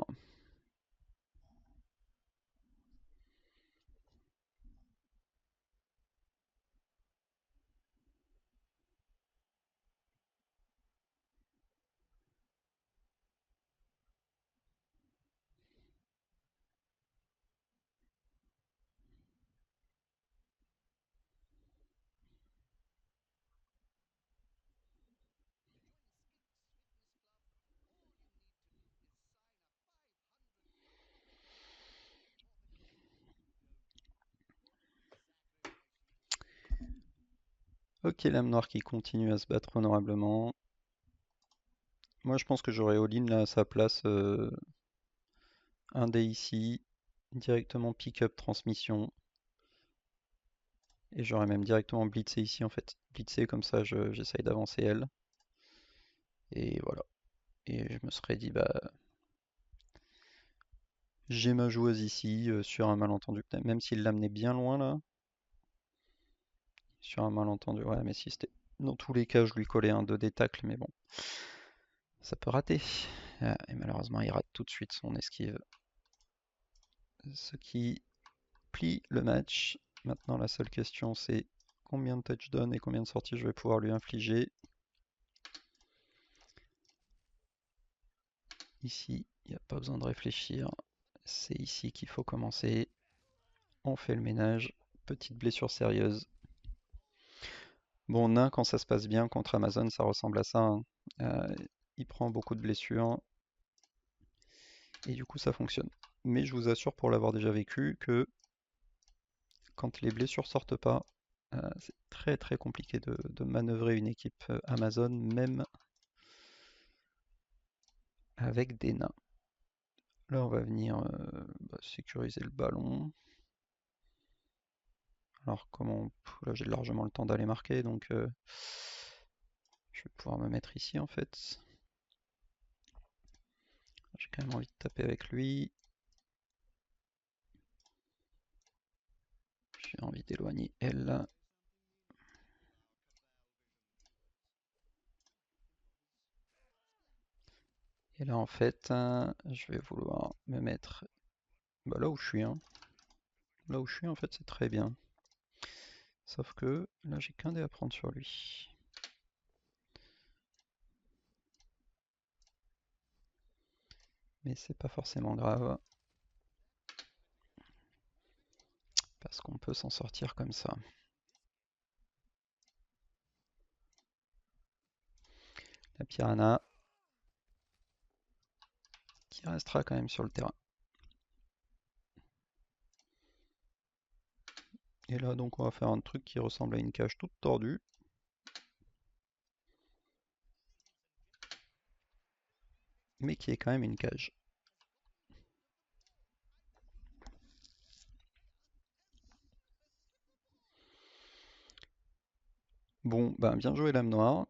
Ok, l'âme noire qui continue à se battre honorablement. Moi, je pense que j'aurais all-in là à sa place. Un dé ici. Directement pick-up transmission. Et j'aurais même directement blitzé ici en fait. Blitzé comme ça, j'essaye d'avancer elle. Et voilà. Et je me serais dit, bah, j'ai ma joueuse ici sur un malentendu. Même s'il l'amenait bien loin là. Sur un malentendu, ouais, mais si c'était. Dans tous les cas, je lui collais un 2D tacle, mais bon, ça peut rater. Ah, et malheureusement, il rate tout de suite son esquive. Ce qui plie le match. Maintenant, la seule question, c'est combien de touchdowns et combien de sorties je vais pouvoir lui infliger. Ici, il n'y a pas besoin de réfléchir. C'est ici qu'il faut commencer. On fait le ménage. Petite blessure sérieuse. Bon, nain, quand ça se passe bien contre Amazon, ça ressemble à ça, hein. Il prend beaucoup de blessures. Et du coup, ça fonctionne. Mais je vous assure, pour l'avoir déjà vécu, que quand les blessures sortent pas, c'est très très compliqué de manœuvrer une équipe Amazon, même avec des nains. Là, on va venir sécuriser le ballon. Alors, là, j'ai largement le temps d'aller marquer, donc je vais pouvoir me mettre ici en fait. J'ai quand même envie de taper avec lui. J'ai envie d'éloigner elle. Et là en fait, je vais vouloir me mettre là où je suis. Là où je suis en fait c'est très bien. Sauf que là j'ai qu'un dé à prendre sur lui. Mais c'est pas forcément grave. Parce qu'on peut s'en sortir comme ça. La piranha qui restera quand même sur le terrain. Et là donc on va faire un truc qui ressemble à une cage toute tordue. Mais qui est quand même une cage. Bon, ben bien joué Lame Noire.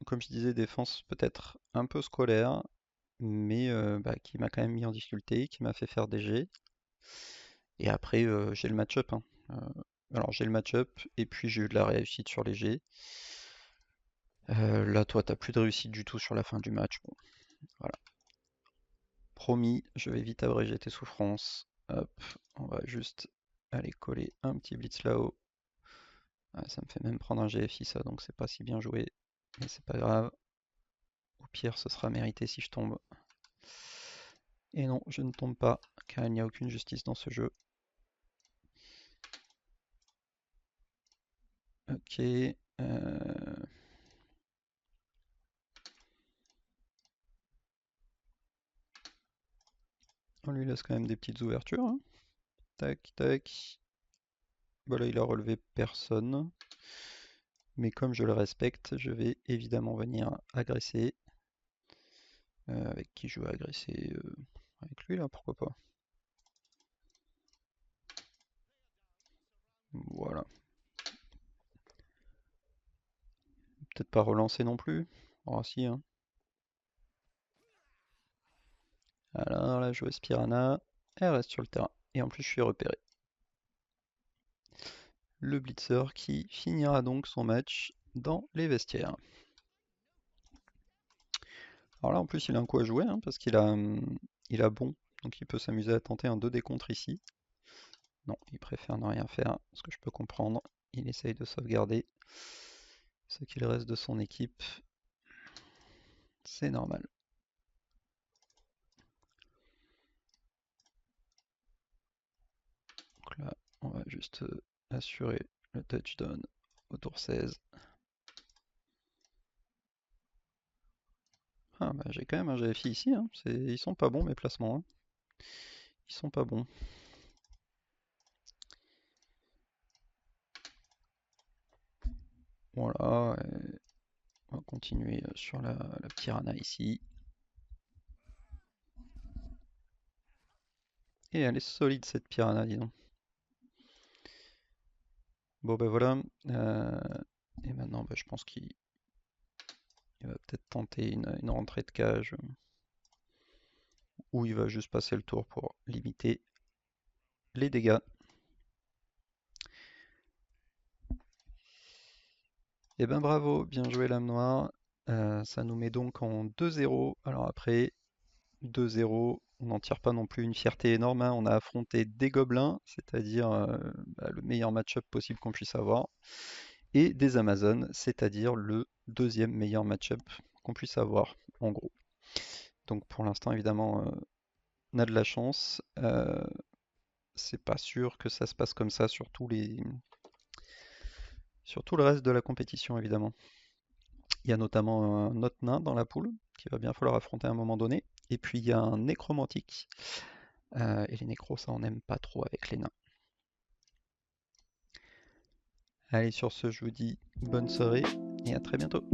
Comme je disais, défense peut-être un peu scolaire, mais qui m'a quand même mis en difficulté, qui m'a fait faire des jets. Et après, j'ai le match-up. Alors j'ai le match-up, et puis j'ai eu de la réussite sur les jets. Là, toi, t'as plus de réussite du tout sur la fin du match. Bon, voilà. Promis, je vais vite abréger tes souffrances. Hop, on va juste aller coller un petit blitz là-haut. Ah, ça me fait même prendre un GFI ça, donc c'est pas si bien joué. Mais c'est pas grave. Au pire, ce sera mérité si je tombe. Et non, je ne tombe pas, car il n'y a aucune justice dans ce jeu. Ok. On lui laisse quand même des petites ouvertures. Tac, tac. Bah là, il a relevé personne. Mais comme je le respecte, je vais évidemment venir agresser. Avec qui je veux agresser avec lui là, pourquoi pas. Voilà. Peut-être pas relancer non plus. Oh si, hein. Alors la joueuse Piranha, elle reste sur le terrain. Et en plus, je suis repéré. Le blitzer qui finira donc son match dans les vestiaires. Alors là, en plus, il a un coup à jouer, parce qu'il a bon, donc il peut s'amuser à tenter un 2D contre ici. Non, il préfère ne rien faire, ce que je peux comprendre. Il essaye de sauvegarder ce qu'il reste de son équipe. C'est normal. Donc là, on va juste assurer le touchdown au tour 16. Ah bah j'ai quand même un GFI ici, ils sont pas bons mes placements. Ils sont pas bons. Voilà, on va continuer sur la piranha ici. Et elle est solide cette piranha, dis donc. Bon ben voilà. Et maintenant je pense qu'il va peut-être tenter une rentrée de cage. Ou il va juste passer le tour pour limiter les dégâts. Et ben bravo, bien joué Lame Noire. Ça nous met donc en 2-0. Alors après, 2-0, on n'en tire pas non plus une fierté énorme. On a affronté des gobelins, c'est-à-dire le meilleur match-up possible qu'on puisse avoir, et des Amazones, c'est-à-dire le deuxième meilleur match-up qu'on puisse avoir, en gros. Donc pour l'instant, évidemment, on a de la chance. C'est pas sûr que ça se passe comme ça sur tout le reste de la compétition, évidemment. Il y a notamment un autre nain dans la poule qu'il va bien falloir affronter à un moment donné. Et puis il y a un nécromantique. Et les nécros, ça on n'aime pas trop avec les nains. Allez, sur ce, je vous dis bonne soirée et à très bientôt.